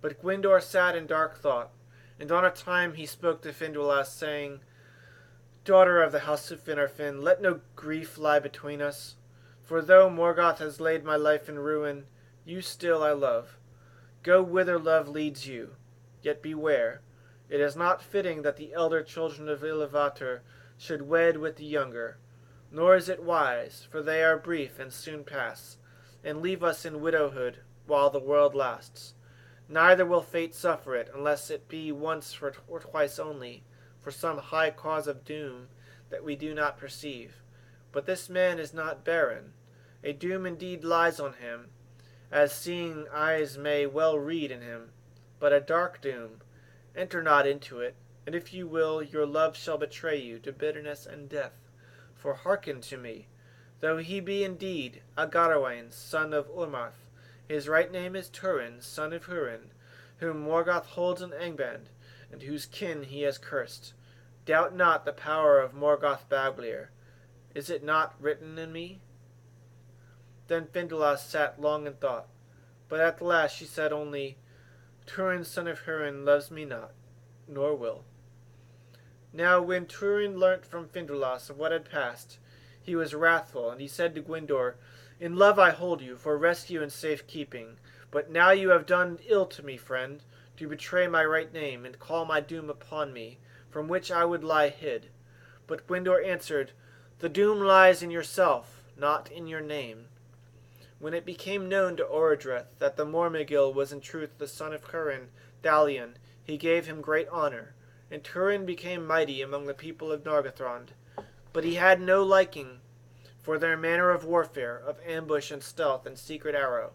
But Gwyndor sat in dark thought, and on a time he spoke to Finduilas, saying, "Daughter of the house of Finarfin, let no grief lie between us. For though Morgoth has laid my life in ruin, you still I love. Go whither love leads you, yet beware. It is not fitting that the elder children of Iluvatar should wed with the younger, nor is it wise, for they are brief and soon pass, and leave us in widowhood while the world lasts. Neither will fate suffer it, unless it be once or twice only, for some high cause of doom that we do not perceive. But this man is not barren. A doom indeed lies on him, as seeing eyes may well read in him, but a dark doom. Enter not into it, and if you will, your love shall betray you to bitterness and death. For hearken to me, though he be indeed Agarawain, son of Urmath, his right name is Turin, son of Hurin, whom Morgoth holds in Angband, and whose kin he has cursed. Doubt not the power of Morgoth Baglier. Is it not written in me? Then Findulas sat long in thought, but at the last she said only, Turin, son of Hurin, loves me not, nor will. Now when Turin learnt from Findulas of what had passed, he was wrathful, and he said to Gwyndor, In love I hold you, for rescue and safe keeping, but now you have done ill to me, friend, to betray my right name, and call my doom upon me, from which I would lie hid. But Gwyndor answered, The doom lies in yourself, not in your name. When it became known to Orodreth that the Mormegil was in truth the son of Hurin, Dalian, he gave him great honor, and Turin became mighty among the people of Nargothrond. But he had no liking for their manner of warfare, of ambush and stealth and secret arrow,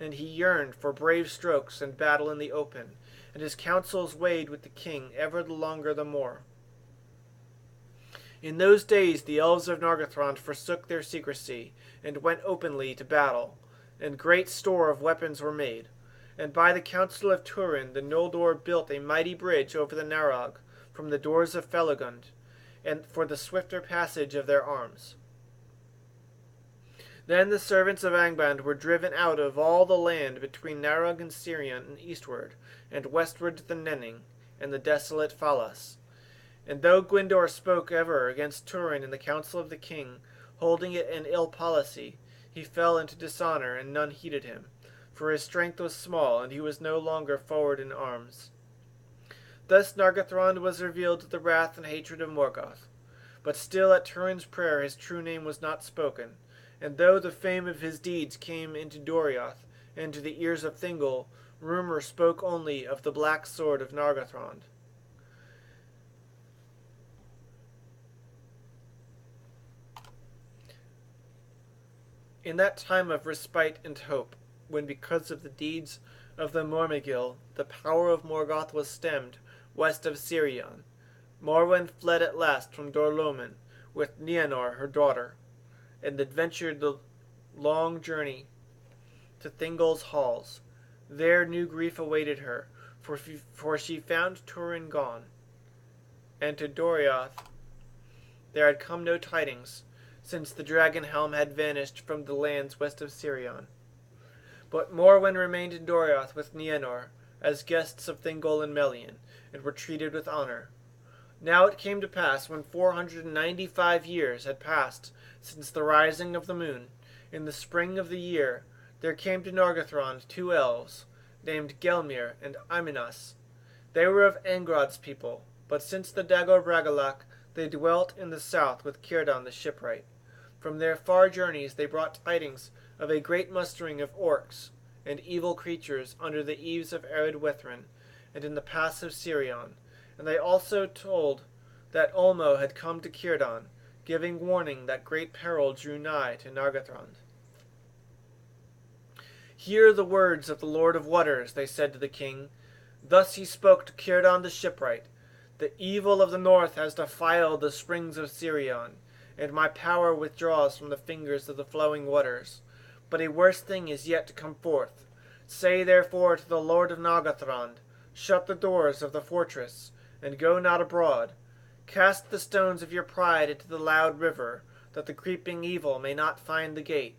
and he yearned for brave strokes and battle in the open, and his counsels weighed with the king ever the longer the more. In those days the elves of Nargothrond forsook their secrecy, and went openly to battle, and great store of weapons were made. And by the counsel of Turin the Noldor built a mighty bridge over the Narog, from the doors of Felagund, and for the swifter passage of their arms. Then the servants of Angband were driven out of all the land between Narog and Sirion and eastward, and westward to the Nenning, and the desolate Falas. And though Gwyndor spoke ever against Turin in the council of the king, holding it an ill policy, he fell into dishonor, and none heeded him, for his strength was small, and he was no longer forward in arms. Thus Nargothrond was revealed to the wrath and hatred of Morgoth. But still at Turin's prayer his true name was not spoken, and though the fame of his deeds came into Doriath, and to the ears of Thingol, rumor spoke only of the black sword of Nargothrond. In that time of respite and hope, when because of the deeds of the Mormegil the power of Morgoth was stemmed west of Sirion, Morwen fled at last from Dor-lomin with Nienor her daughter, and adventured the long journey to Thingol's halls. There new grief awaited her, for she found Turin gone, and to Doriath there had come no tidings, since the dragon helm had vanished from the lands west of Sirion. But Morwen remained in Doriath with Nienor, as guests of Thingol and Melian, and were treated with honor. Now it came to pass, when 495 years had passed since the rising of the moon, in the spring of the year, there came to Nargothrond 2 elves, named Gelmir and Iminas. They were of Angrod's people, but since the Dagor Bragollach they dwelt in the south with Círdan the shipwright. From their far journeys they brought tidings of a great mustering of orcs and evil creatures under the eaves of arid Withrin, and in the pass of Sirion, and they also told that Ulmo had come to Círdan, giving warning that great peril drew nigh to Nargothrond. Hear the words of the Lord of Waters, they said to the king. Thus he spoke to Círdan the shipwright. The evil of the north has defiled the springs of Sirion, and my power withdraws from the fingers of the flowing waters. But a worse thing is yet to come forth. Say therefore to the Lord of Nargothrond, Shut the doors of the fortress, and go not abroad. Cast the stones of your pride into the loud river, that the creeping evil may not find the gate.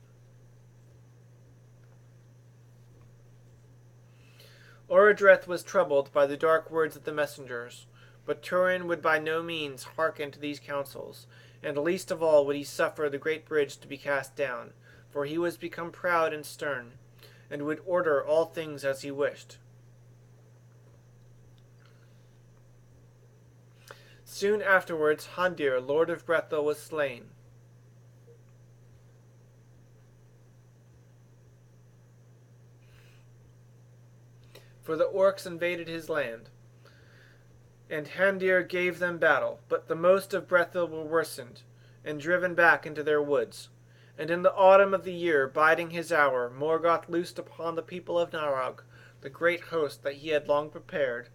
Orodreth was troubled by the dark words of the messengers, but Turin would by no means hearken to these counsels, and least of all would he suffer the great bridge to be cast down, for he was become proud and stern, and would order all things as he wished. Soon afterwards Handir, lord of Brethil, was slain. For the orcs invaded his land. And Handir gave them battle, but the most of Brethil were worsened, and driven back into their woods. And in the autumn of the year, biding his hour, Morgoth loosed upon the people of Narog the great host that he had long prepared,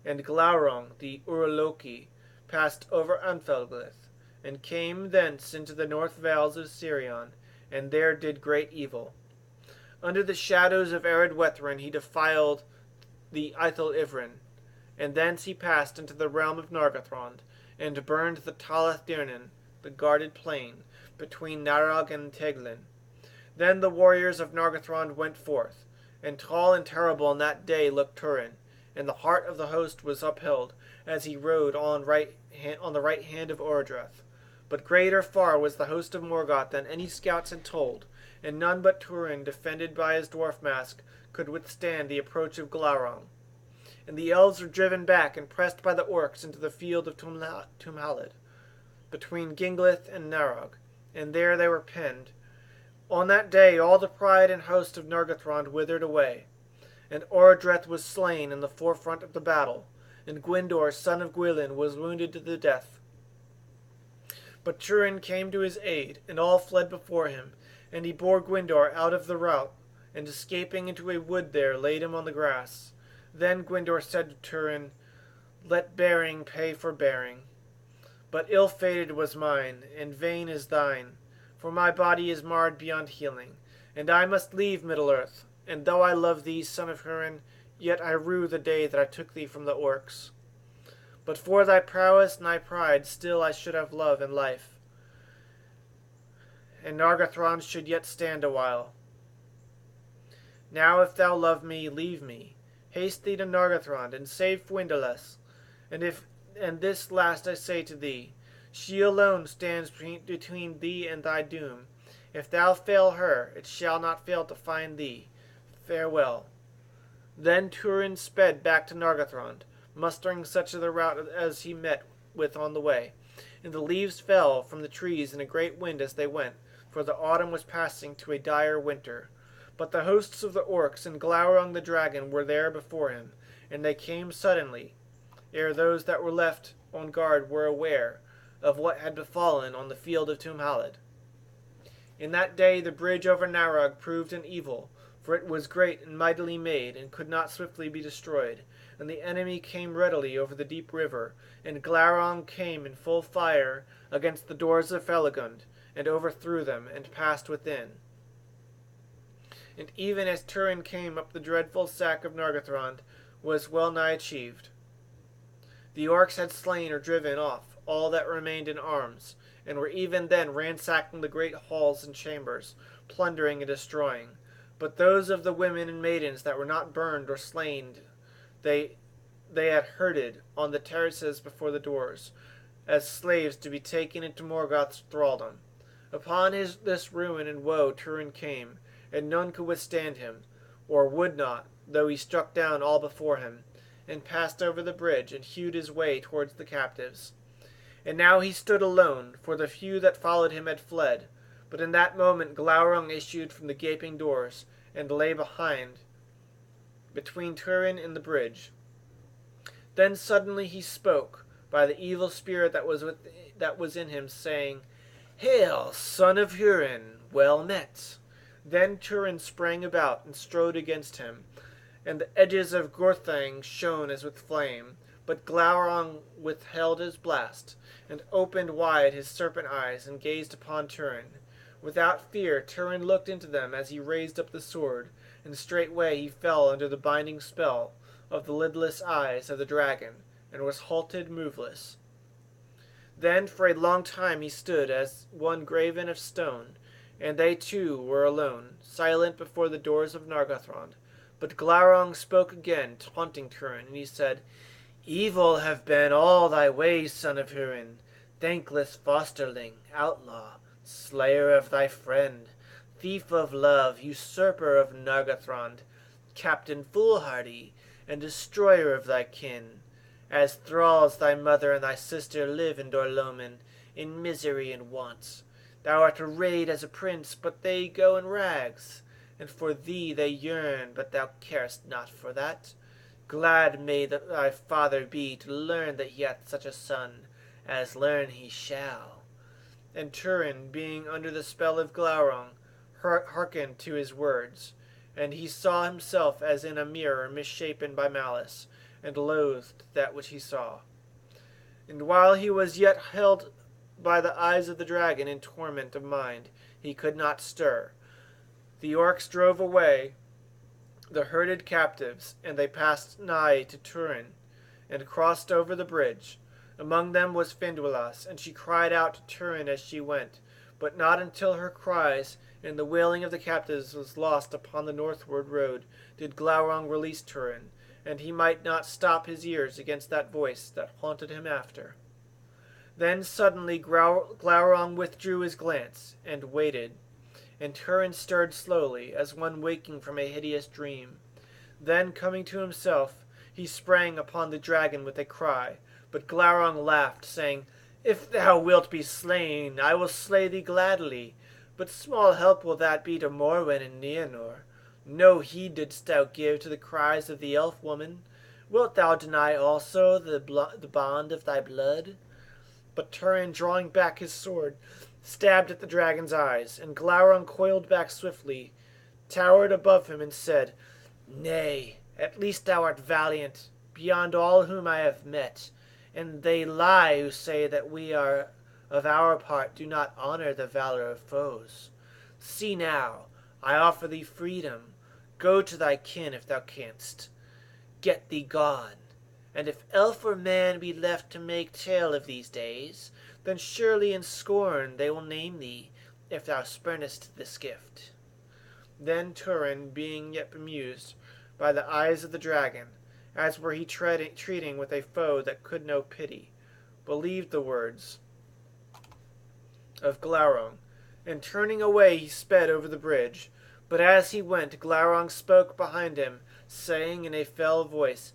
and Glaurung the Urloki passed over Anfelglith, and came thence into the north vales of Sirion, and there did great evil. Under the shadows of arid Wethrin he defiled the Ithel Ivrin, and thence he passed into the realm of Nargothrond, and burned the Talath Dirnan, the guarded plain, between Narog and Teglin. Then the warriors of Nargothrond went forth, and tall and terrible in that day looked Turin, and the heart of the host was upheld, as he rode on the right hand of Orodreth. But greater far was the host of Morgoth than any scouts had told, and none but Turin, defended by his dwarf mask, could withstand the approach of Glaurung. And the elves were driven back and pressed by the orcs into the field of Tumhalad, between Ginglith and Narog, and there they were penned. On that day all the pride and host of Nargothrond withered away, and Orodreth was slain in the forefront of the battle, and Gwyndor, son of Gwilyn, was wounded to the death. But Turin came to his aid, and all fled before him, and he bore Gwyndor out of the rout, and escaping into a wood there laid him on the grass. Then Gwyndor said to Turin, "Let bearing pay for bearing. But ill-fated was mine, and vain is thine, for my body is marred beyond healing, and I must leave Middle-earth. And though I love thee, son of Hurin, yet I rue the day that I took thee from the orcs. But for thy prowess and thy pride, still I should have love and life, and Nargothrond should yet stand awhile. Now if thou love me, leave me. Haste thee to Nargothrond, and save Fwyndalis. And this last I say to thee, she alone stands between thee and thy doom. If thou fail her, it shall not fail to find thee. Farewell." Then Turin sped back to Nargothrond, mustering such of the rout as he met with on the way. And the leaves fell from the trees in a great wind as they went, for the autumn was passing to a dire winter. But the hosts of the orcs and Glaurung the dragon were there before him, and they came suddenly, ere those that were left on guard were aware of what had befallen on the field of Tumhalad. In that day the bridge over Narog proved an evil, for it was great and mightily made, and could not swiftly be destroyed. And the enemy came readily over the deep river, and Glaurung came in full fire against the doors of Felagund, and overthrew them, and passed within. And even as Turin came up, the dreadful sack of Nargothrond was well nigh achieved. The orcs had slain or driven off all that remained in arms, and were even then ransacking the great halls and chambers, plundering and destroying. But those of the women and maidens that were not burned or slain, they had herded on the terraces before the doors, as slaves to be taken into Morgoth's thraldom. Upon this ruin and woe Turin came, and none could withstand him, or would not, though he struck down all before him, and passed over the bridge, and hewed his way towards the captives. And now he stood alone, for the few that followed him had fled. But in that moment Glaurung issued from the gaping doors, and lay behind, between Turin and the bridge. Then suddenly he spoke, by the evil spirit that was in him, saying, "Hail, son of Hurin, well met." Then Turin sprang about and strode against him, and the edges of Gorthang shone as with flame. But Glaurung withheld his blast, and opened wide his serpent eyes, and gazed upon Turin. Without fear Turin looked into them as he raised up the sword, and straightway he fell under the binding spell of the lidless eyes of the dragon, and was halted moveless. Then for a long time he stood as one graven of stone, and they too were alone, silent before the doors of Nargothrond. But Glaurung spoke again, taunting Turin, and he said, "Evil have been all thy ways, son of Hurin, thankless fosterling, outlaw, slayer of thy friend, thief of love, usurper of Nargothrond, captain foolhardy, and destroyer of thy kin. As thralls thy mother and thy sister live in Dorloman, in misery and want. Thou art arrayed as a prince, but they go in rags, and for thee they yearn, but thou carest not for that. Glad may thy father be to learn that he hath such a son, as learn he shall. And Turin, being under the spell of Glaurung, hearkened to his words, and he saw himself as in a mirror misshapen by malice, and loathed that which he saw. And while he was yet held by the eyes of the dragon in torment of mind, he could not stir. The orcs drove away the herded captives, and they passed nigh to Turin, and crossed over the bridge. Among them was Finduilas, and she cried out to Turin as she went, but not until her cries and the wailing of the captives was lost upon the northward road did Glaurung release Turin, and he might not stop his ears against that voice that haunted him after. Then suddenly Glaurung withdrew his glance, and waited, and Turin stirred slowly, as one waking from a hideous dream. Then, coming to himself, he sprang upon the dragon with a cry, but Glaurung laughed, saying, If thou wilt be slain, I will slay thee gladly, but small help will that be to Morwen and Nienor. No heed didst thou give to the cries of the elf woman. Wilt thou deny also the bond of thy blood? But Turin, drawing back his sword, stabbed at the dragon's eyes, and Glaurung coiled back swiftly, towered above him, and said, Nay, at least thou art valiant, beyond all whom I have met, and they lie who say that we are of our part do not honor the valor of foes. See now, I offer thee freedom. Go to thy kin if thou canst. Get thee gone. And if elf or man be left to make tale of these days, then surely in scorn they will name thee, if thou spurnest this gift. Then Turin, being yet bemused by the eyes of the dragon, as were he treating with a foe that could know pity, believed the words of Glaurung, and turning away he sped over the bridge. But as he went, Glaurung spoke behind him, saying in a fell voice,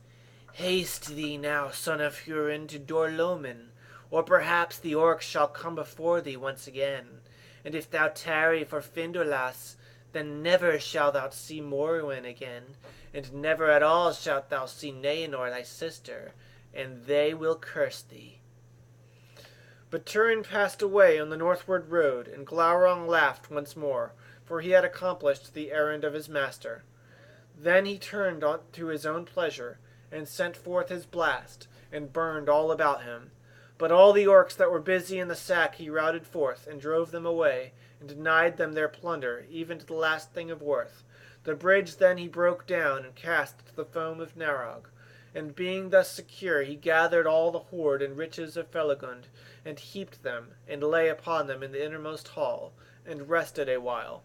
Haste thee now, son of Hurin, to Dorlomen, or perhaps the orcs shall come before thee once again. And if thou tarry for Finduilas, then never shalt thou see Morwen again, and never at all shalt thou see Nienor thy sister, and they will curse thee. But Turin passed away on the northward road, and Glaurung laughed once more, for he had accomplished the errand of his master. Then he turned on to his own pleasure, and sent forth his blast, and burned all about him. But all the orcs that were busy in the sack he routed forth, and drove them away, and denied them their plunder, even to the last thing of worth. The bridge then he broke down, and cast to the foam of Narog. And being thus secure, he gathered all the hoard and riches of Felagund, and heaped them, and lay upon them in the innermost hall, and rested a while.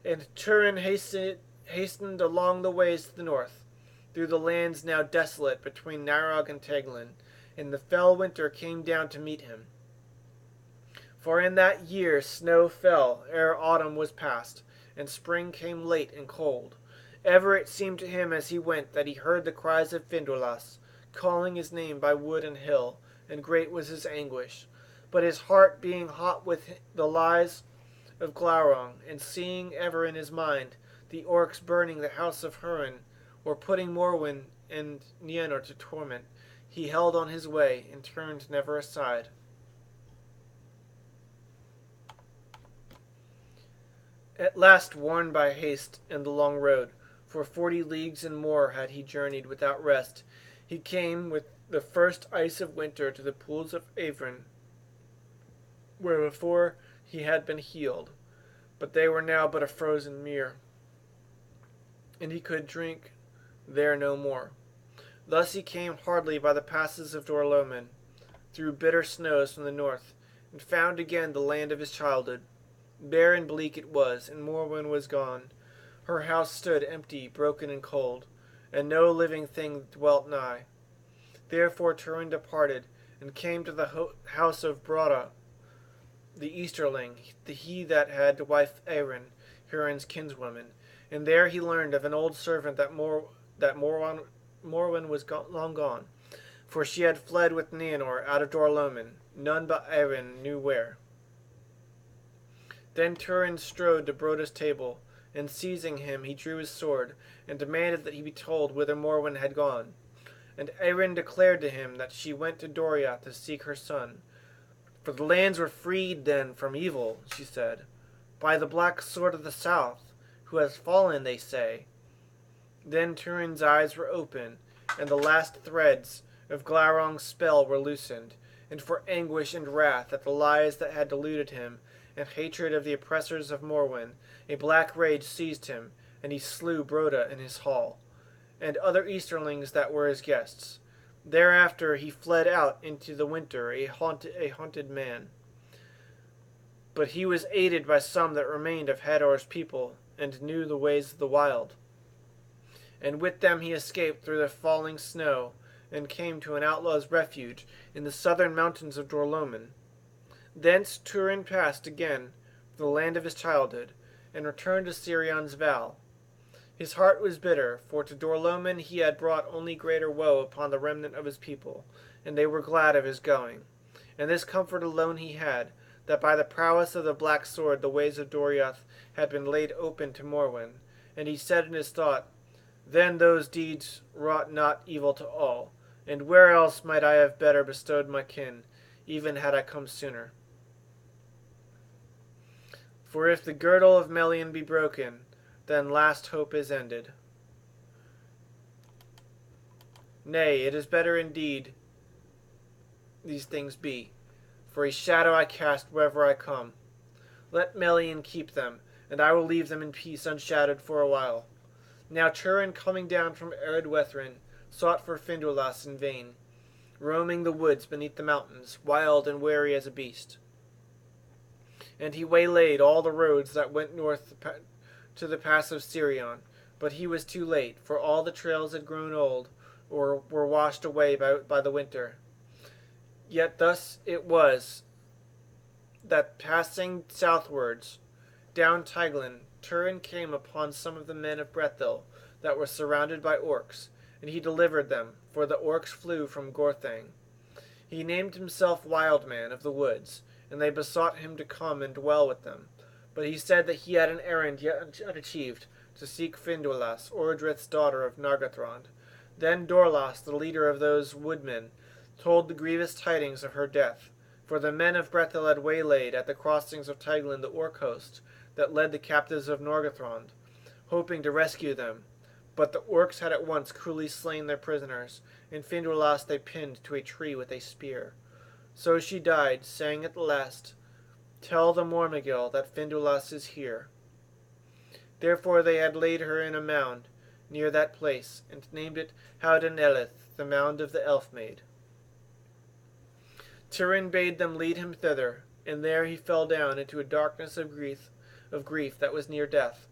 And Turin hastened along the ways to the north, through the lands now desolate between Narog and Teglin, and the fell winter came down to meet him. For in that year snow fell ere autumn was past, and spring came late and cold. Ever it seemed to him as he went that he heard the cries of Finduilas, calling his name by wood and hill, and great was his anguish. But his heart being hot with the lies of Glaurung, and seeing ever in his mind the orcs burning the house of Hurin, or putting Morwen and Nienor to torment, he held on his way, and turned never aside. At last, worn by haste and the long road, for 40 leagues and more had he journeyed without rest, he came with the first ice of winter to the pools of Avon, where before he had been healed, but they were now but a frozen mere, and he could drink there no more. Thus he came hardly by the passes of Dorlomen, through bitter snows from the north, and found again the land of his childhood. Bare and bleak it was, and Morwen was gone. Her house stood empty, broken and cold, and no living thing dwelt nigh. Therefore Turin departed, and came to the house of Broda, the Easterling, he that had to wife Erin, Hurin's kinswoman, and there he learned of an old servant that Morwen was long gone, for she had fled with Nienor out of Dorlomen, none but Erin knew where. Then Turin strode to Broda's table, and seizing him, he drew his sword, and demanded that he be told whither Morwen had gone. And Erin declared to him that she went to Doriath to seek her son. For the lands were freed then from evil, she said, by the black sword of the south, who has fallen, they say. Then Turin's eyes were open, and the last threads of Glaurung's spell were loosened, and for anguish and wrath at the lies that had deluded him, and hatred of the oppressors of Morwen, a black rage seized him, and he slew Broda in his hall, and other Easterlings that were his guests. Thereafter he fled out into the winter, a haunted man. But he was aided by some that remained of Hador's people, and knew the ways of the wild. And with them he escaped through the falling snow, and came to an outlaw's refuge in the southern mountains of Dorloman. Thence Turin passed again the land of his childhood, and returned to Sirion's Val. His heart was bitter, for to Dorloman he had brought only greater woe upon the remnant of his people, and they were glad of his going. And this comfort alone he had, that by the prowess of the black sword the ways of Doriath had been laid open to Morwen. And he said in his thought, Then those deeds wrought not evil to all, and where else might I have better bestowed my kin, even had I come sooner? For if the girdle of Melian be broken, then last hope is ended. Nay, it is better indeed these things be, for a shadow I cast wherever I come. Let Melian keep them, and I will leave them in peace unshadowed for a while. Now Turin, coming down from Eredwethrin, sought for Finduilas in vain, roaming the woods beneath the mountains, wild and wary as a beast. And he waylaid all the roads that went north to the pass of Sirion, but he was too late, for all the trails had grown old, or were washed away by the winter. Yet thus it was that, passing southwards down Teiglin, Turin came upon some of the men of Brethil that were surrounded by orcs, and he delivered them, for the orcs flew from Gorthang. He named himself Wild Man of the Woods, and they besought him to come and dwell with them. But he said that he had an errand yet unachieved, to seek Finduilas, Ordrith's daughter of Nargothrond. Then Dorlas, the leader of those woodmen, told the grievous tidings of her death, for the men of Brethil had waylaid at the crossings of Teiglin the orc host that led the captives of Nargothrond, hoping to rescue them. But the orcs had at once cruelly slain their prisoners, and Finduilas they pinned to a tree with a spear. So she died, saying at the last, Tell the Mormegil that Finduilas is here. Therefore they had laid her in a mound near that place, and named it Howden Elith, the mound of the elf-maid. Turin bade them lead him thither, and there he fell down into a darkness of grief that was near death.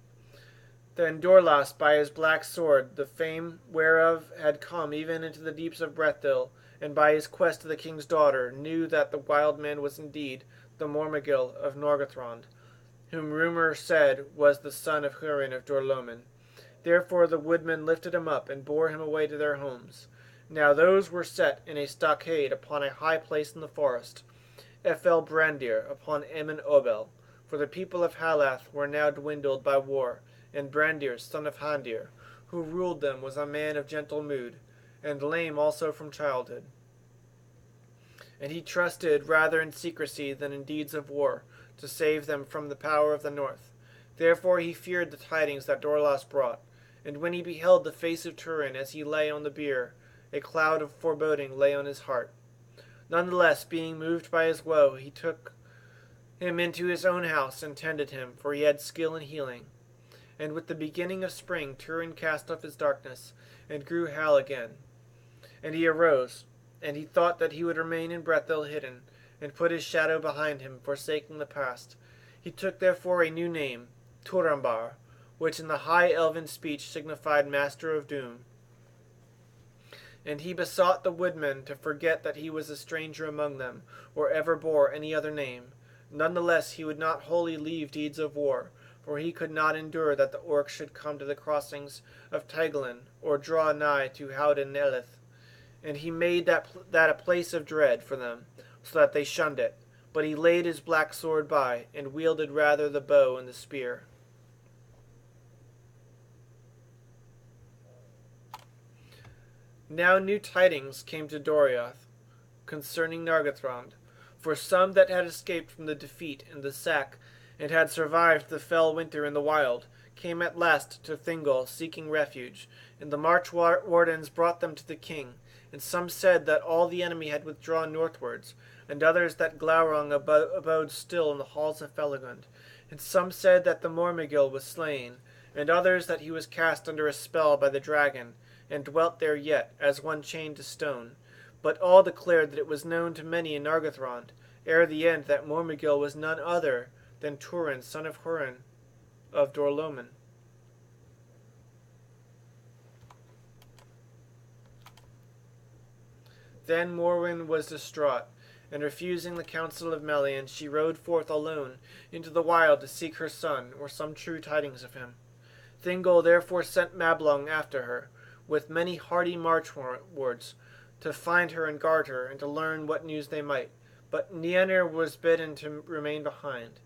Then Dorlas, by his black sword, the fame whereof had come even into the deeps of Brethil, and by his quest to the king's daughter, knew that the wild man was indeed the Mormegil of Nargothrond, whom rumour said was the son of Hurin of Dorloman. Therefore the woodmen lifted him up, and bore him away to their homes. Now those were set in a stockade upon a high place in the forest, Ephel Brandir upon Ammon Obel, for the people of Halath were now dwindled by war, and Brandir, son of Handir, who ruled them, was a man of gentle mood, and lame also from childhood. And he trusted rather in secrecy than in deeds of war, to save them from the power of the north. Therefore he feared the tidings that Dorlas brought, and when he beheld the face of Turin as he lay on the bier, a cloud of foreboding lay on his heart. Nonetheless, being moved by his woe, he took him into his own house and tended him, for he had skill in healing. And with the beginning of spring Turin cast off his darkness, and grew hale again. And he arose, and he thought that he would remain in Brethil hidden, and put his shadow behind him, forsaking the past. He took therefore a new name, Turambar, which in the high elven speech signified Master of Doom. And he besought the woodmen to forget that he was a stranger among them, or ever bore any other name. Nonetheless he would not wholly leave deeds of war, for he could not endure that the orcs should come to the crossings of Teiglin, or draw nigh to Howden Elith. And he made that a place of dread for them, so that they shunned it. But he laid his black sword by, and wielded rather the bow and the spear. Now new tidings came to Doriath concerning Nargothrond, for some that had escaped from the defeat and the sack, and had survived the fell winter in the wild, came at last to Thingol seeking refuge, and the march wardens brought them to the king, and some said that all the enemy had withdrawn northwards, and others that Glaurung abode still in the halls of Felagund, and some said that the Mormegil was slain, and others that he was cast under a spell by the dragon, and dwelt there yet, as one chained to stone. But all declared that it was known to many in Nargothrond, ere the end, that Mormegil was none other than Turin, son of Hurin of Dorloman. Then Morwen was distraught, and refusing the counsel of Melian, she rode forth alone into the wild to seek her son, or some true tidings of him. Thingol therefore sent Mablung after her, with many hardy march wards, to find her and guard her, and to learn what news they might. But Nienor was bidden to remain behind.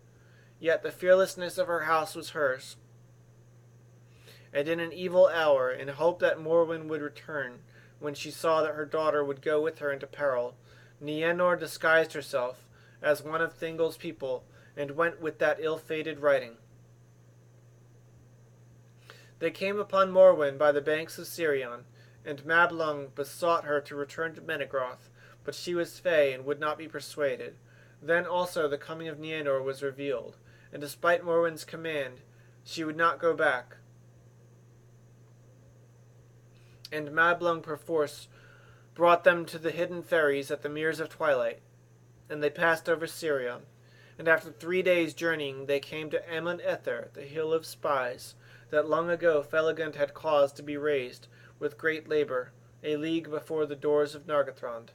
Yet the fearlessness of her house was hers. And in an evil hour, in hope that Morwen would return, when she saw that her daughter would go with her into peril, Nienor disguised herself as one of Thingol's people, and went with that ill-fated writing. They came upon Morwen by the banks of Sirion, and Mablung besought her to return to Menegroth, but she was fey and would not be persuaded. Then also the coming of Nienor was revealed, and despite Morwen's command, she would not go back. And Mablung perforce brought them to the hidden ferries at the Meres of Twilight, and they passed over Sirion. And after 3 days' journeying they came to Amon Ether, the hill of spies, that long ago Felagund had caused to be raised, with great labor, a league before the doors of Nargothrond.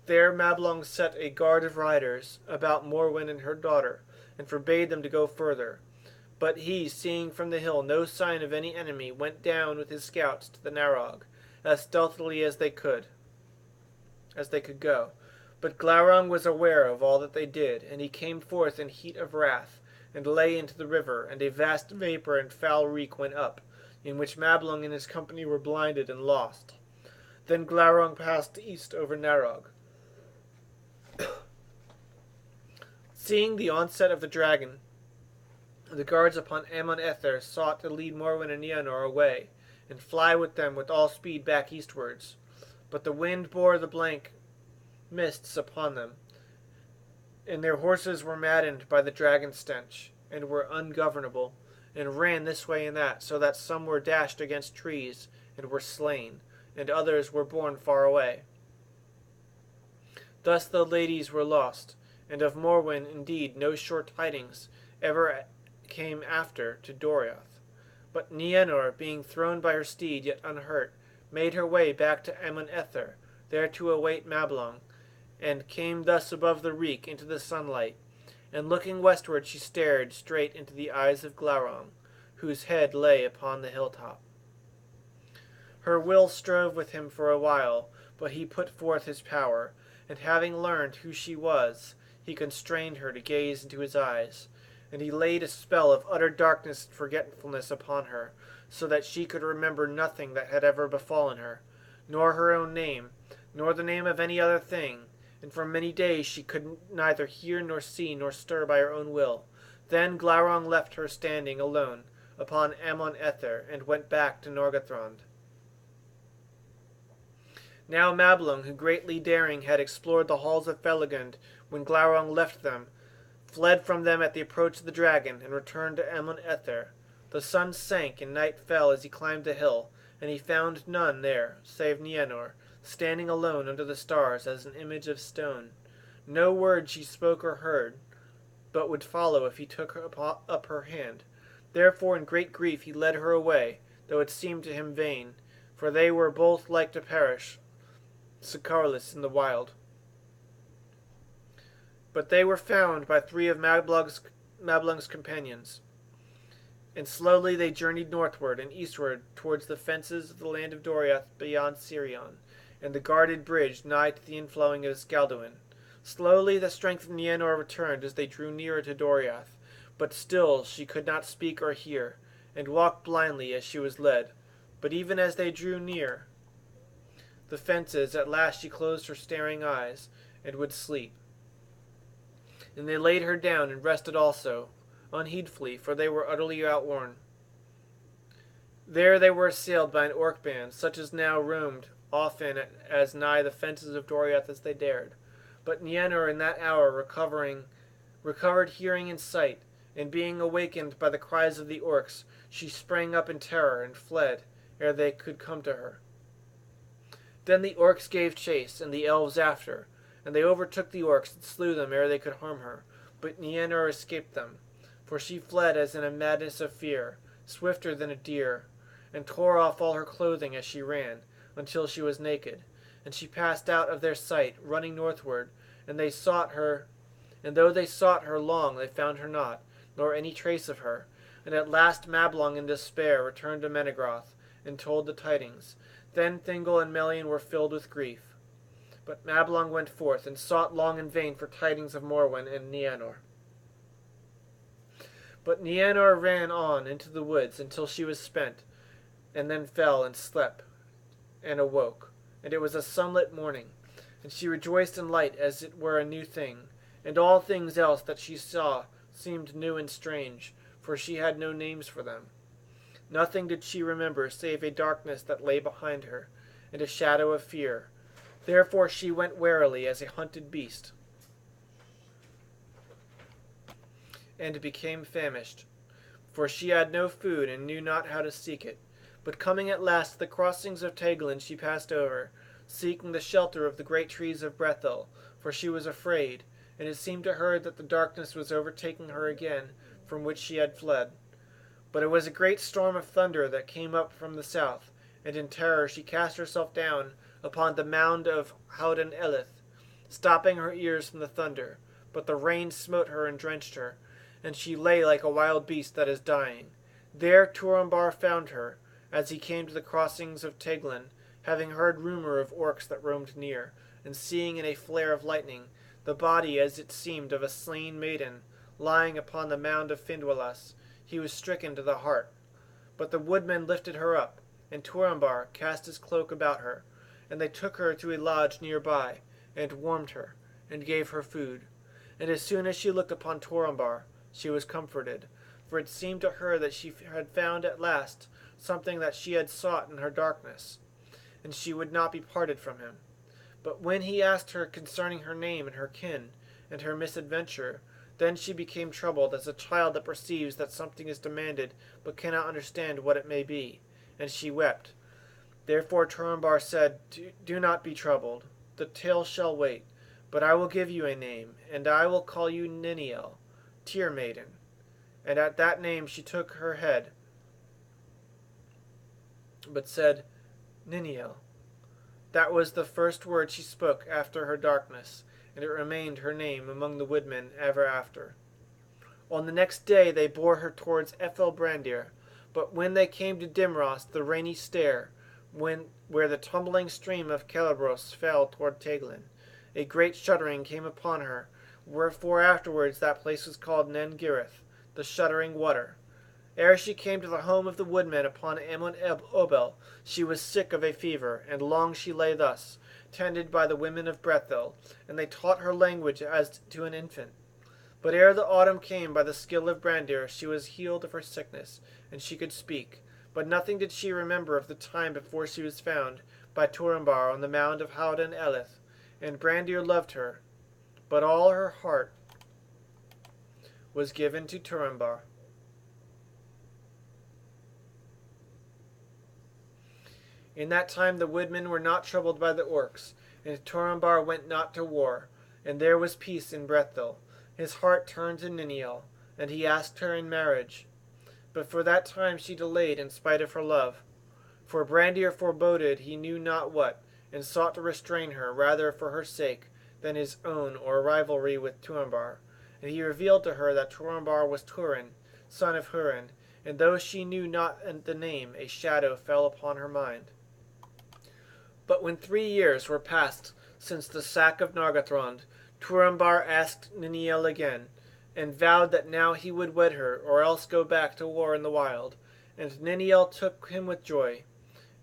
There Mablung set a guard of riders about Morwen and her daughter, and forbade them to go further. But he, seeing from the hill no sign of any enemy, went down with his scouts to the Narog, as stealthily as they could go. But Glaurung was aware of all that they did, and he came forth in heat of wrath, and lay into the river, and a vast vapor and foul reek went up, in which Mablung and his company were blinded and lost. Then Glaurung passed east over Narog. Seeing the onset of the dragon, the guards upon Amon Ether sought to lead Morwen and Nienor away, and fly with them with all speed back eastwards. But the wind bore the blank mists upon them, and their horses were maddened by the dragon stench, and were ungovernable, and ran this way and that, so that some were dashed against trees, and were slain, and others were borne far away. Thus the ladies were lost, and of Morwen indeed no short tidings ever came after to Doriath. But Nienor, being thrown by her steed yet unhurt, made her way back to Amon Ether, there to await Mablung, and came thus above the reek into the sunlight, and looking westward she stared straight into the eyes of Glaurung, whose head lay upon the hilltop. Her will strove with him for a while, but he put forth his power, and having learned who she was, he constrained her to gaze into his eyes, and he laid a spell of utter darkness and forgetfulness upon her, so that she could remember nothing that had ever befallen her, nor her own name, nor the name of any other thing, and for many days she could neither hear nor see nor stir by her own will. Then Glaurung left her standing alone upon Amon Ether, and went back to Nargothrond. Now Mablung, who greatly daring had explored the halls of Felagund when Glaurung left them, fled from them at the approach of the dragon, and returned to Amon Ether. The sun sank and night fell as he climbed the hill, and he found none there save Nienor, standing alone under the stars as an image of stone. No word she spoke or heard, but would follow if he took up her hand. Therefore in great grief he led her away, though it seemed to him vain, for they were both like to perish, succourless in the wild. But they were found by 3 of Mablung's companions, and slowly they journeyed northward and eastward towards the fences of the land of Doriath beyond Sirion, and the guarded bridge nigh to the inflowing of Scalduin. Slowly the strength of Nienor returned as they drew nearer to Doriath, but still she could not speak or hear, and walked blindly as she was led. But even as they drew near, the fences, at last she closed her staring eyes, and would sleep. And they laid her down and rested also, unheedfully, for they were utterly outworn. There they were assailed by an orc band, such as now roamed often as nigh the fences of Doriath as they dared. But Nienor in that hour recovered hearing and sight, and being awakened by the cries of the orcs, she sprang up in terror and fled ere they could come to her. Then the orcs gave chase, and the elves after, and they overtook the orcs and slew them ere they could harm her. But Nienor escaped them, for she fled as in a madness of fear, swifter than a deer, and tore off all her clothing as she ran, until she was naked. And she passed out of their sight, running northward, and they sought her, and though they sought her long, they found her not, nor any trace of her. And at last Mablung in despair returned to Menegroth, and told the tidings. Then Thingol and Melian were filled with grief. But Mablung went forth, and sought long in vain for tidings of Morwen and Nienor. But Nienor ran on into the woods until she was spent, and then fell and slept, and awoke. And it was a sunlit morning, and she rejoiced in light as it were a new thing, and all things else that she saw seemed new and strange, for she had no names for them. Nothing did she remember save a darkness that lay behind her, and a shadow of fear. Therefore she went warily as a hunted beast, and became famished, for she had no food and knew not how to seek it. But coming at last to the crossings of Teglin, she passed over, seeking the shelter of the great trees of Brethil, for she was afraid, and it seemed to her that the darkness was overtaking her again, from which she had fled. But it was a great storm of thunder that came up from the south, and in terror she cast herself down upon the mound of Howden Elith, stopping her ears from the thunder. But the rain smote her and drenched her, and she lay like a wild beast that is dying. There Turambar found her, as he came to the crossings of Teglin, having heard rumor of orcs that roamed near, and seeing in a flare of lightning the body, as it seemed, of a slain maiden, lying upon the mound of Findwalas, he was stricken to the heart. But the woodmen lifted her up, and Turambar cast his cloak about her, and they took her to a lodge near by, and warmed her, and gave her food. And as soon as she looked upon Turambar, she was comforted, for it seemed to her that she had found at last something that she had sought in her darkness, and she would not be parted from him. But when he asked her concerning her name and her kin, and her misadventure, then she became troubled as a child that perceives that something is demanded, but cannot understand what it may be, and she wept. Therefore Turambar said, Do not be troubled. The tale shall wait, but I will give you a name, and I will call you Niniel, Tear Maiden. And at that name she took her head, but said, Niniel. That was the first word she spoke after her darkness, and it remained her name among the woodmen ever after. On the next day they bore her towards Ethelbrandir, but when they came to Dimros, the rainy stair, where the tumbling stream of Celebros fell toward Teglin, a great shuddering came upon her, wherefore afterwards that place was called Nen-Girith, the shuddering water. Ere she came to the home of the woodmen upon Amon Obel, she was sick of a fever, and long she lay thus, tended by the women of Brethil, and they taught her language as to an infant. But ere the autumn came, by the skill of Brandir, she was healed of her sickness, and she could speak. But nothing did she remember of the time before she was found by Turambar on the mound of Howden Elith, and Brandir loved her, but all her heart was given to Turambar. In that time the woodmen were not troubled by the orcs, and Turambar went not to war, and there was peace in Brethil. His heart turned to Niniel, and he asked her in marriage. But for that time she delayed in spite of her love. For Brandir foreboded he knew not what, and sought to restrain her rather for her sake than his own or rivalry with Turambar. And he revealed to her that Turambar was Turin, son of Hurin, and though she knew not the name, a shadow fell upon her mind. But when 3 years were passed since the sack of Nargothrond, Turambar asked Niniel again, and vowed that now he would wed her, or else go back to war in the wild. And Niniel took him with joy.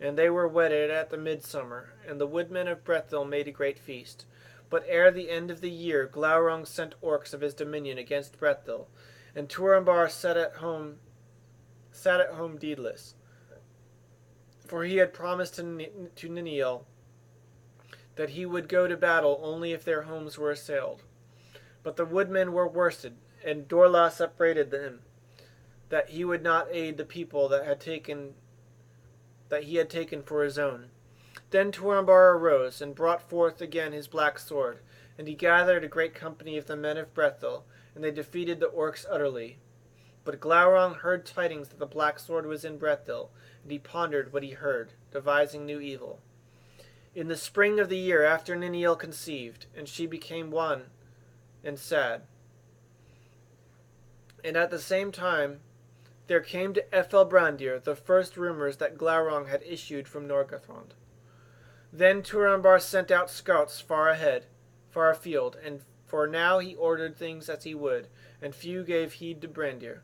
And they were wedded at the midsummer, and the woodmen of Brethil made a great feast. But ere the end of the year Glaurung sent orcs of his dominion against Brethil, and Turambar sat at home deedless, for he had promised to Niniel that he would go to battle only if their homes were assailed. But the woodmen were worsted, and Dorlas upbraided them that he would not aid the people that he had taken for his own. Then Turambar arose and brought forth again his black sword, and he gathered a great company of the men of Brethil, and they defeated the orcs utterly. But Glaurung heard tidings that the black sword was in Brethil, and he pondered what he heard, devising new evil. In the spring of the year after Niniel conceived, and she became wan and sad. And at the same time there came to Ethelbrandir the first rumors that Glaurung had issued from Norgathrond. Then Turambar sent out scouts far afield, and for now he ordered things as he would, and few gave heed to Brandir.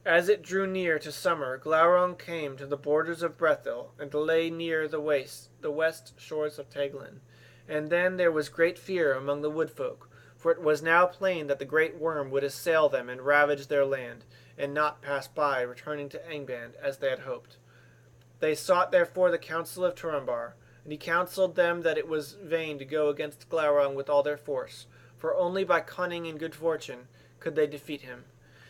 As it drew near to summer, Glaurung came to the borders of Brethil, and lay near the west shores of Teglin. And then there was great fear among the woodfolk, for it was now plain that the great worm would assail them and ravage their land, and not pass by, returning to Angband, as they had hoped. They sought therefore the counsel of Turambar, and he counselled them that it was vain to go against Glaurung with all their force, for only by cunning and good fortune could they defeat him.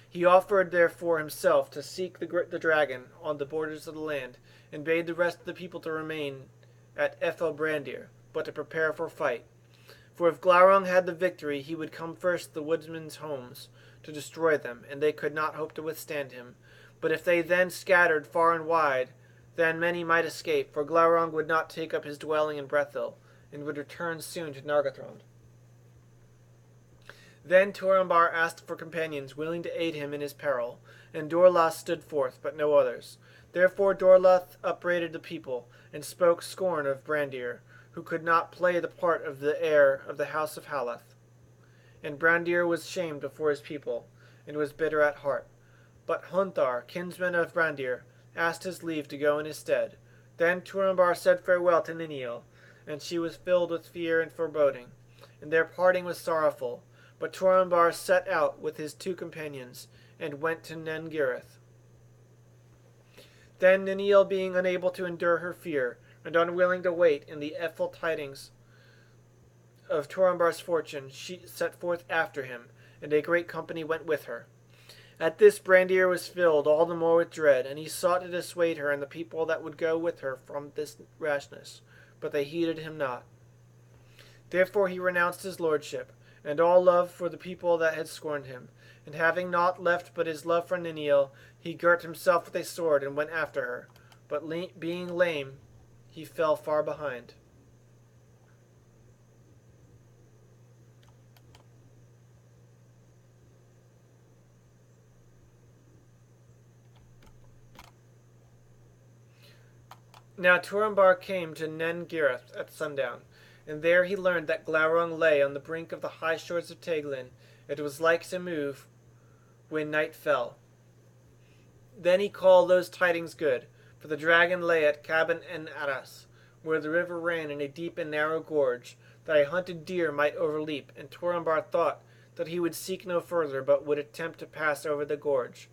He offered therefore himself to seek the dragon on the borders of the land, and bade the rest of the people to remain at Ethelbrandir, but to prepare for fight. For if Glaurung had the victory, he would come first to the woodmen's homes to destroy them, and they could not hope to withstand him. But if they then scattered far and wide, then many might escape, for Glaurung would not take up his dwelling in Brethil, and would return soon to Nargothrond. Then Turambar asked for companions willing to aid him in his peril, and Dorlath stood forth, but no others. Therefore Dorlath upbraided the people, and spoke scorn of Brandir, who could not play the part of the heir of the house of Halath. And Brandir was shamed before his people, and was bitter at heart. But Hunthar, kinsman of Brandir, asked his leave to go in his stead. Then Turambar said farewell to Niniel, and she was filled with fear and foreboding, and their parting was sorrowful. But Turambar set out with his two companions, and went to Nen-Girith. Then Niniel, being unable to endure her fear, and unwilling to wait in the evil tidings of Turambar's fortune, she set forth after him, and a great company went with her. At this Brandir was filled all the more with dread, and he sought to dissuade her and the people that would go with her from this rashness, but they heeded him not. Therefore he renounced his lordship, and all love for the people that had scorned him, and having naught left but his love for Niniel, he girt himself with a sword and went after her, but being lame, he fell far behind. Now Turambar came to Nen-Girith at sundown, and there he learned that Glaurung lay on the brink of the high shores of Teglin. It was like to move when night fell. Then he called those tidings good, for the dragon lay at Caban en Aras, where the river ran in a deep and narrow gorge, that a hunted deer might overleap, and Turambar thought that he would seek no further, but would attempt to pass over the gorge.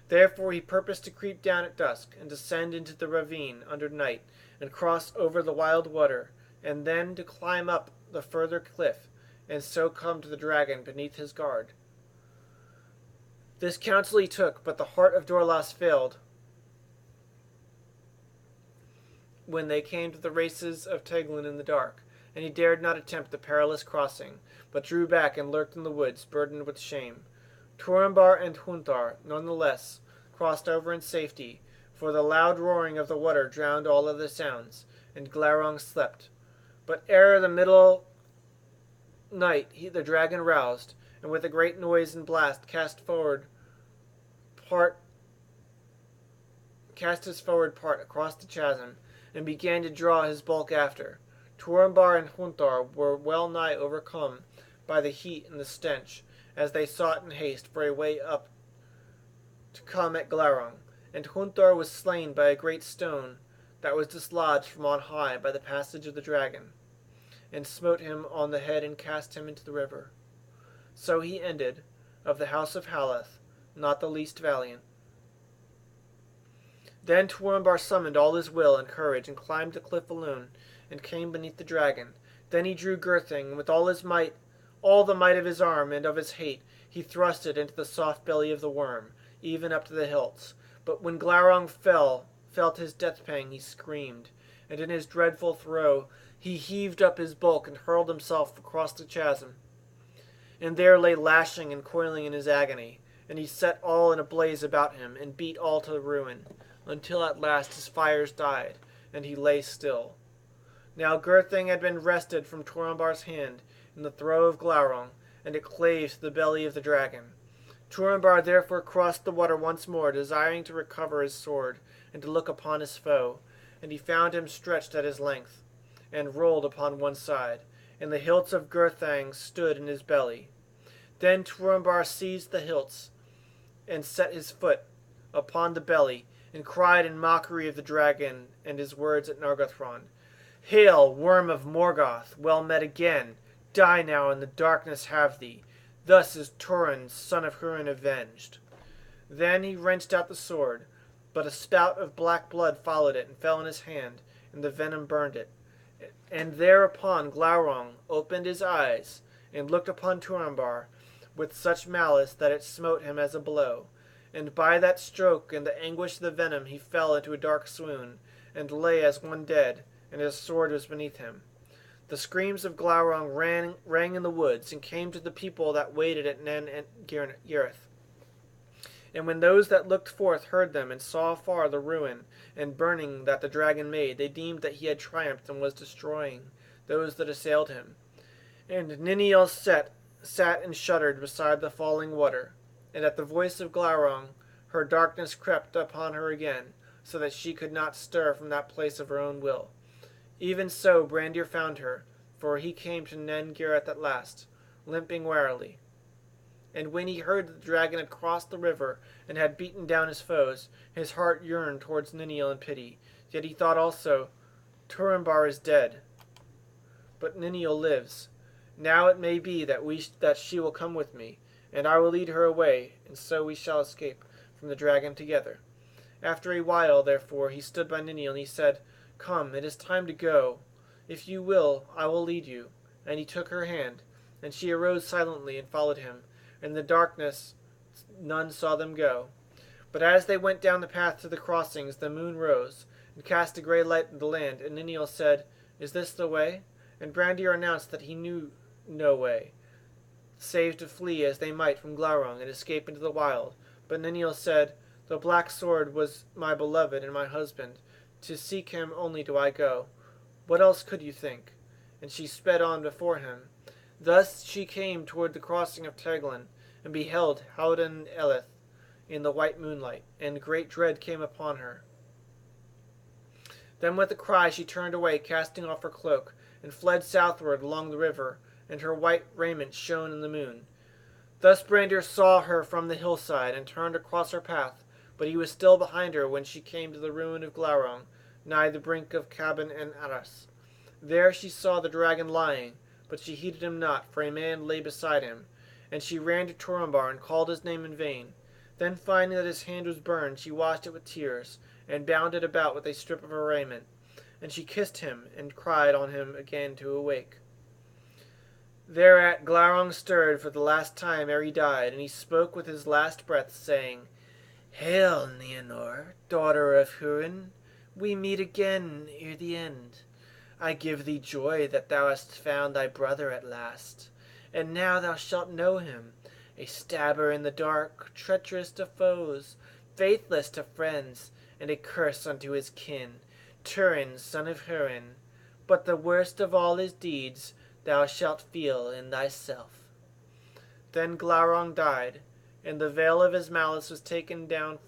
Therefore he purposed to creep down at dusk, and descend into the ravine under night, and cross over the wild water, and then to climb up the further cliff, and so come to the dragon beneath his guard. This counsel he took, but the heart of Dorlas failed when they came to the races of Teglin in the dark, and he dared not attempt the perilous crossing, but drew back and lurked in the woods, burdened with shame. Turambar and Hunthar, none the less, crossed over in safety, for the loud roaring of the water drowned all other sounds, and Glaurung slept. But ere the middle night the dragon roused, and with a great noise and blast cast his forward part across the chasm, and began to draw his bulk after. Turambar and Hunthar were well nigh overcome by the heat and the stench, as they sought in haste for a way up to come at Glaurung, and Hunthar was slain by a great stone that was dislodged from on high by the passage of the dragon, and smote him on the head and cast him into the river. So he ended, of the house of Haleth, not the least valiant. Then Turambar summoned all his will and courage, and climbed the cliff alone, and came beneath the dragon. Then he drew Gurthing, and with all his might, all the might of his arm and of his hate, he thrust it into the soft belly of the worm, even up to the hilts. But when Glaurung felt his death pang, he screamed, and in his dreadful throe he heaved up his bulk and hurled himself across the chasm, and there lay lashing and coiling in his agony. And he set all in a blaze about him, and beat all to ruin, until at last his fires died, and he lay still. Now Gurthing had been wrested from Turambar's hand in the throw of Glaurung, and it clave to the belly of the dragon. Turambar therefore crossed the water once more, desiring to recover his sword, and to look upon his foe. And he found him stretched at his length, and rolled upon one side, and the hilts of Gurthang stood in his belly. Then Turambar seized the hilts, and set his foot upon the belly, and cried in mockery of the dragon and his words at Nargothrond, "Hail, worm of Morgoth, well met again! Die now, and the darkness have thee. Thus is Turin, son of Hurin, avenged." Then he wrenched out the sword, but a spout of black blood followed it and fell in his hand, and the venom burned it. And thereupon Glaurung opened his eyes, and looked upon Turambar with such malice that it smote him as a blow. And by that stroke and the anguish of the venom he fell into a dark swoon, and lay as one dead, and his sword was beneath him. The screams of Glaurung rang in the woods, and came to the people that waited at Nen and Gareth. And when those that looked forth heard them, and saw afar the ruin and burning that the dragon made, they deemed that he had triumphed and was destroying those that assailed him. And Niniel sat and shuddered beside the falling water, and at the voice of Glaurung her darkness crept upon her again, so that she could not stir from that place of her own will. Even so Brandir found her, for he came to Nen Gareth at last, limping warily. And when he heard that the dragon had crossed the river and had beaten down his foes, his heart yearned towards Niniel in pity. Yet he thought also, Turambar is dead, but Niniel lives. Now it may be that she will come with me, and I will lead her away, and so we shall escape from the dragon together. After a while, therefore, he stood by Niniel, and he said, "Come, it is time to go. If you will, I will lead you." And he took her hand, and she arose silently and followed him. In the darkness none saw them go. But as they went down the path to the crossings, the moon rose, and cast a grey light on the land, and Niniel said, "Is this the way?" And Brandir announced that he knew no way, save to flee as they might from Glaurung, and escape into the wild. But Niniel said, "The black sword was my beloved and my husband. To seek him only do I go. What else could you think?" And she sped on before him. Thus she came toward the crossing of Teglin, and beheld Howden Eleth in the white moonlight, and great dread came upon her. Then with a cry she turned away, casting off her cloak, and fled southward along the river, and her white raiment shone in the moon. Thus Brandir saw her from the hillside, and turned across her path, but he was still behind her when she came to the ruin of Glaurung, nigh the brink of Caban and Arras. There she saw the dragon lying, but she heeded him not, for a man lay beside him. And she ran to Turambar and called his name in vain. Then finding that his hand was burned, she washed it with tears, and bound it about with a strip of her raiment. And she kissed him, and cried on him again to awake. Thereat Glaurung stirred for the last time ere he died, and he spoke with his last breath, saying, "Hail, Nienor, daughter of Hurin! We meet again ere the end. I give thee joy that thou hast found thy brother at last, and now thou shalt know him, a stabber in the dark, treacherous to foes, faithless to friends, and a curse unto his kin, Turin, son of Hurin. But the worst of all his deeds thou shalt feel in thyself." Then Glaurung died, and the veil of his malice was taken down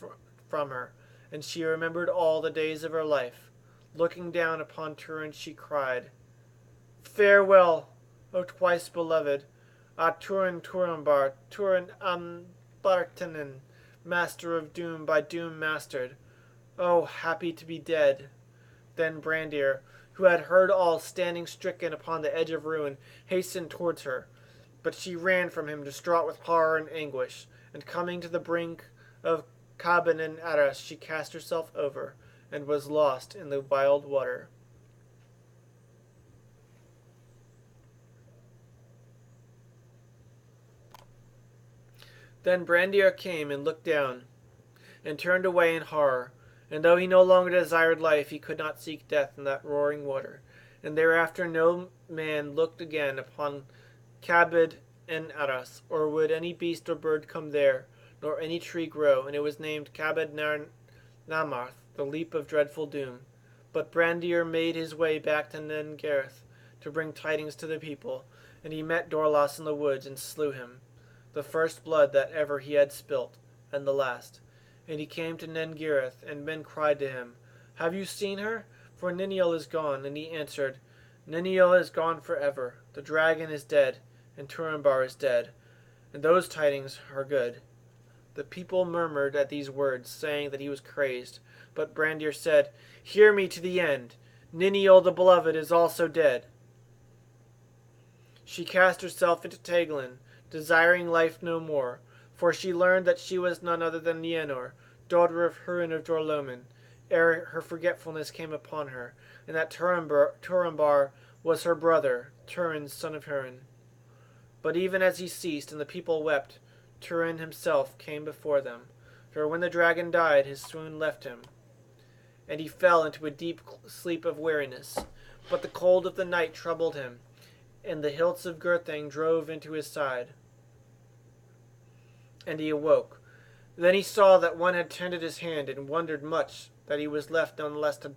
from her, and she remembered all the days of her life. Looking down upon Turin, she cried, "Farewell, O twice beloved, Turin Turambar, Turin Ambartanen, master of doom by doom mastered. O happy to be dead! Then Brandir, who had heard all, standing stricken upon the edge of ruin, hastened towards her. But she ran from him, distraught with horror and anguish, and coming to the brink of Caban and Aras, she cast herself over, and was lost in the wild water. Then Brandir came and looked down, and turned away in horror, and though he no longer desired life, he could not seek death in that roaring water. And thereafter no man looked again upon Cabed and Aras, or would any beast or bird come there, nor any tree grow, and it was named Cabed Namarth, the leap of dreadful doom. But Brandir made his way back to Nen Gareth to bring tidings to the people, and he met Dorlas in the woods and slew him, the first blood that ever he had spilt, and the last. And he came to Nen Gareth, and men cried to him, Have you seen her? For Niniel is gone. And he answered, Niniel is gone forever. The dragon is dead, and Turambar is dead, and those tidings are good. The people murmured at these words, saying that he was crazed. But Brandir said, Hear me to the end. Niniel the beloved is also dead. She cast herself into Teglin, desiring life no more, for she learned that she was none other than Nienor, daughter of Hurin of Dorlomin, ere her forgetfulness came upon her, and that Turambar was her brother, Turin, son of Hurin. But even as he ceased, and the people wept, Turin himself came before them. For when the dragon died, his swoon left him, and he fell into a deep sleep of weariness. But the cold of the night troubled him, and the hilts of Gurthang drove into his side, and he awoke. Then he saw that one had tended his hand, and wondered much that he was left none less to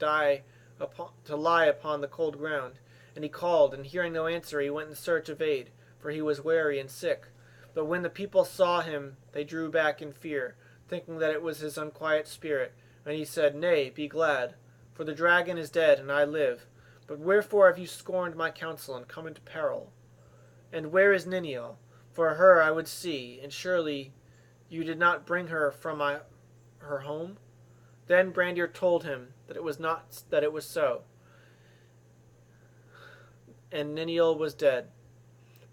lie upon the cold ground. And he called, and hearing no answer, he went in search of aid, for he was weary and sick. But when the people saw him, they drew back in fear, thinking that it was his unquiet spirit. And he said, Nay, be glad, for the dragon is dead, and I live. But wherefore have you scorned my counsel, and come into peril? And where is Niniel? For her I would see, and surely you did not bring her from her home? Then Brandir told him that it was so, and Niniel was dead.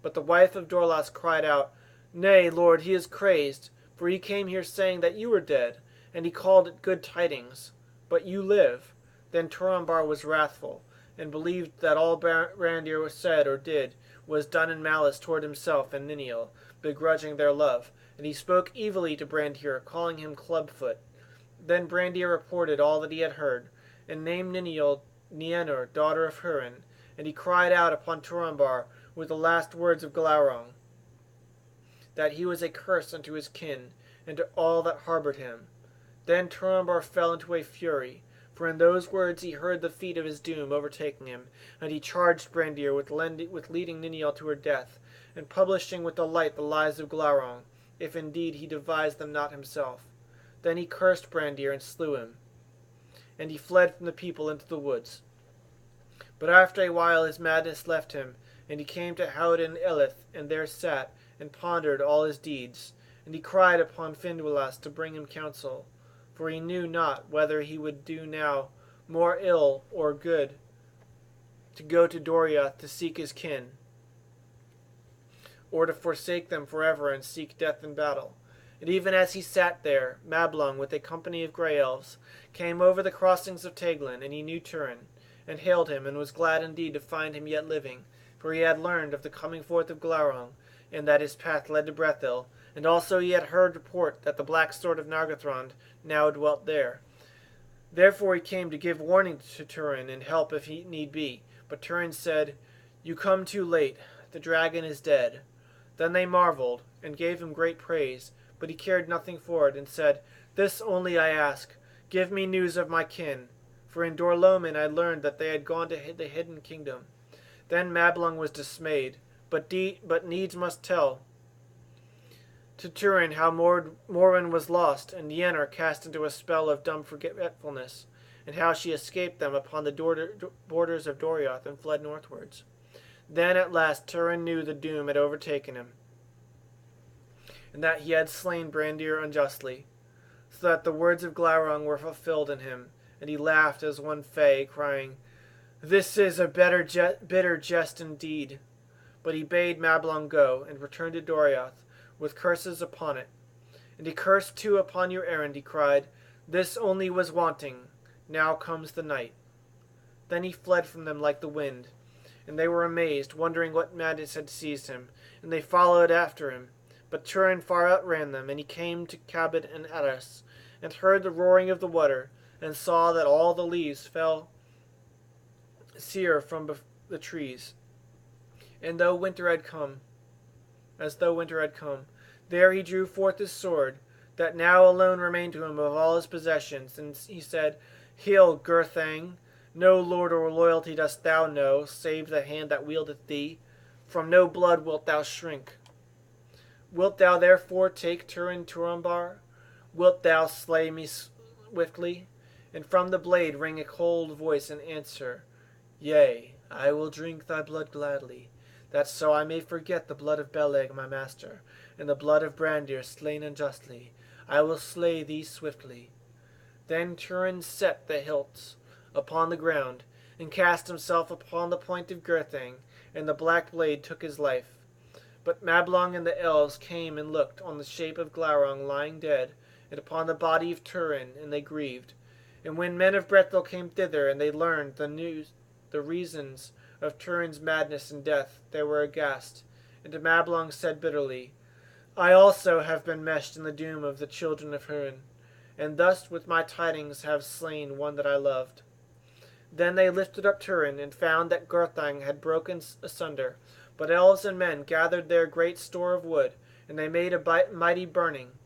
But the wife of Dorlas cried out, Nay, Lord, he is crazed, for he came here saying that you were dead, and he called it good tidings. But you live. Then Turambar was wrathful, and believed that all Brandir said or did was done in malice toward himself and Niniel, begrudging their love. And he spoke evilly to Brandir, calling him Clubfoot. Then Brandir reported all that he had heard, and named Niniel Nienor, daughter of Hurin. And he cried out upon Turambar with the last words of Glaurung, that he was a curse unto his kin, and to all that harbored him. Then Turambar fell into a fury, for in those words he heard the feet of his doom overtaking him, and he charged Brandir with leading Niniel to her death, and publishing with delight the lies of Glaurung, if indeed he devised them not himself. Then he cursed Brandir and slew him, and he fled from the people into the woods. But after a while his madness left him, and he came to Howden Elith, and there sat, and pondered all his deeds. And he cried upon Finduilas to bring him counsel, for he knew not whether he would do now more ill or good to go to Doriath to seek his kin, or to forsake them forever and seek death in battle. And even as he sat there, Mablung, with a company of grey elves, came over the crossings of Teglin, and he knew Turin, and hailed him, and was glad indeed to find him yet living, for he had learned of the coming forth of Glaurung, and that his path led to Brethil, and also he had heard report that the black sword of Nargothrond now dwelt there. Therefore he came to give warning to Turin, and help if he need be. But Turin said, You come too late, the dragon is dead. Then they marveled, and gave him great praise, but he cared nothing for it, and said, This only I ask, give me news of my kin, for in Dorlomin I learned that they had gone to the hidden kingdom. Then Mablung was dismayed, but needs must tell to Turin how Morwen was lost, and Yennefer cast into a spell of dumb forgetfulness, and how she escaped them upon the borders of Doriath and fled northwards. Then at last Turin knew the doom had overtaken him, and that he had slain Brandir unjustly, so that the words of Glaurung were fulfilled in him, and he laughed as one fey, crying, "This is a bitter jest indeed." But he bade Mablung go, and returned to Doriath, with curses upon it. And he cursed too upon your errand, he cried. This only was wanting. Now comes the night. Then he fled from them like the wind, and they were amazed, wondering what madness had seized him, and they followed after him. But Turin far outran them, and he came to Cabot and Aras, and heard the roaring of the water, and saw that all the leaves fell sere from the trees, and though winter had come, there he drew forth his sword, that now alone remained to him of all his possessions, and he said, "Hail, Gurthang! No lord or loyalty dost thou know, save the hand that wieldeth thee. From no blood wilt thou shrink. Wilt thou therefore take Turin Turambar? Wilt thou slay me swiftly?" And from the blade rang a cold voice in answer, "Yea, I will drink thy blood gladly, that so I may forget the blood of Beleg my master, and the blood of Brandir slain unjustly. I will slay thee swiftly." Then Turin set the hilts upon the ground, and cast himself upon the point of Gurthang, and the black blade took his life. But Mablung and the elves came and looked on the shape of Glaurung lying dead, and upon the body of Turin, and they grieved. And when men of Brethil came thither, and they learned the reasons of Turin's madness and death, they were aghast. And Mablung said bitterly, "I also have been meshed in the doom of the children of Hurin, and thus with my tidings have slain one that I loved." Then they lifted up Turin, and found that Gurthang had broken asunder. But elves and men gathered their great store of wood, and they made a mighty burning,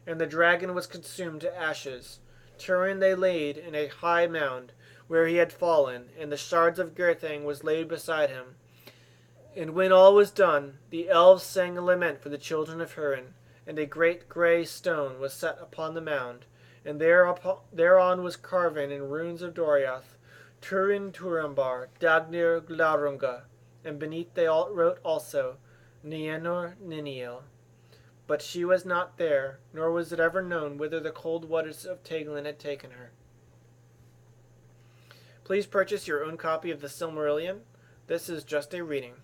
and the dragon was consumed to ashes. Turin they laid in a high mound, where he had fallen, and the shards of Gurthang was laid beside him. And when all was done, the elves sang a lament for the children of Hurin, and a great grey stone was set upon the mound, and thereon was carven in runes of Doriath, Turin Turambar, Dagnir Glaurunga, and beneath they wrote also, Nienor Niniel. But she was not there, nor was it ever known whither the cold waters of Teglin had taken her. Please purchase your own copy of the Silmarillion. This is just a reading.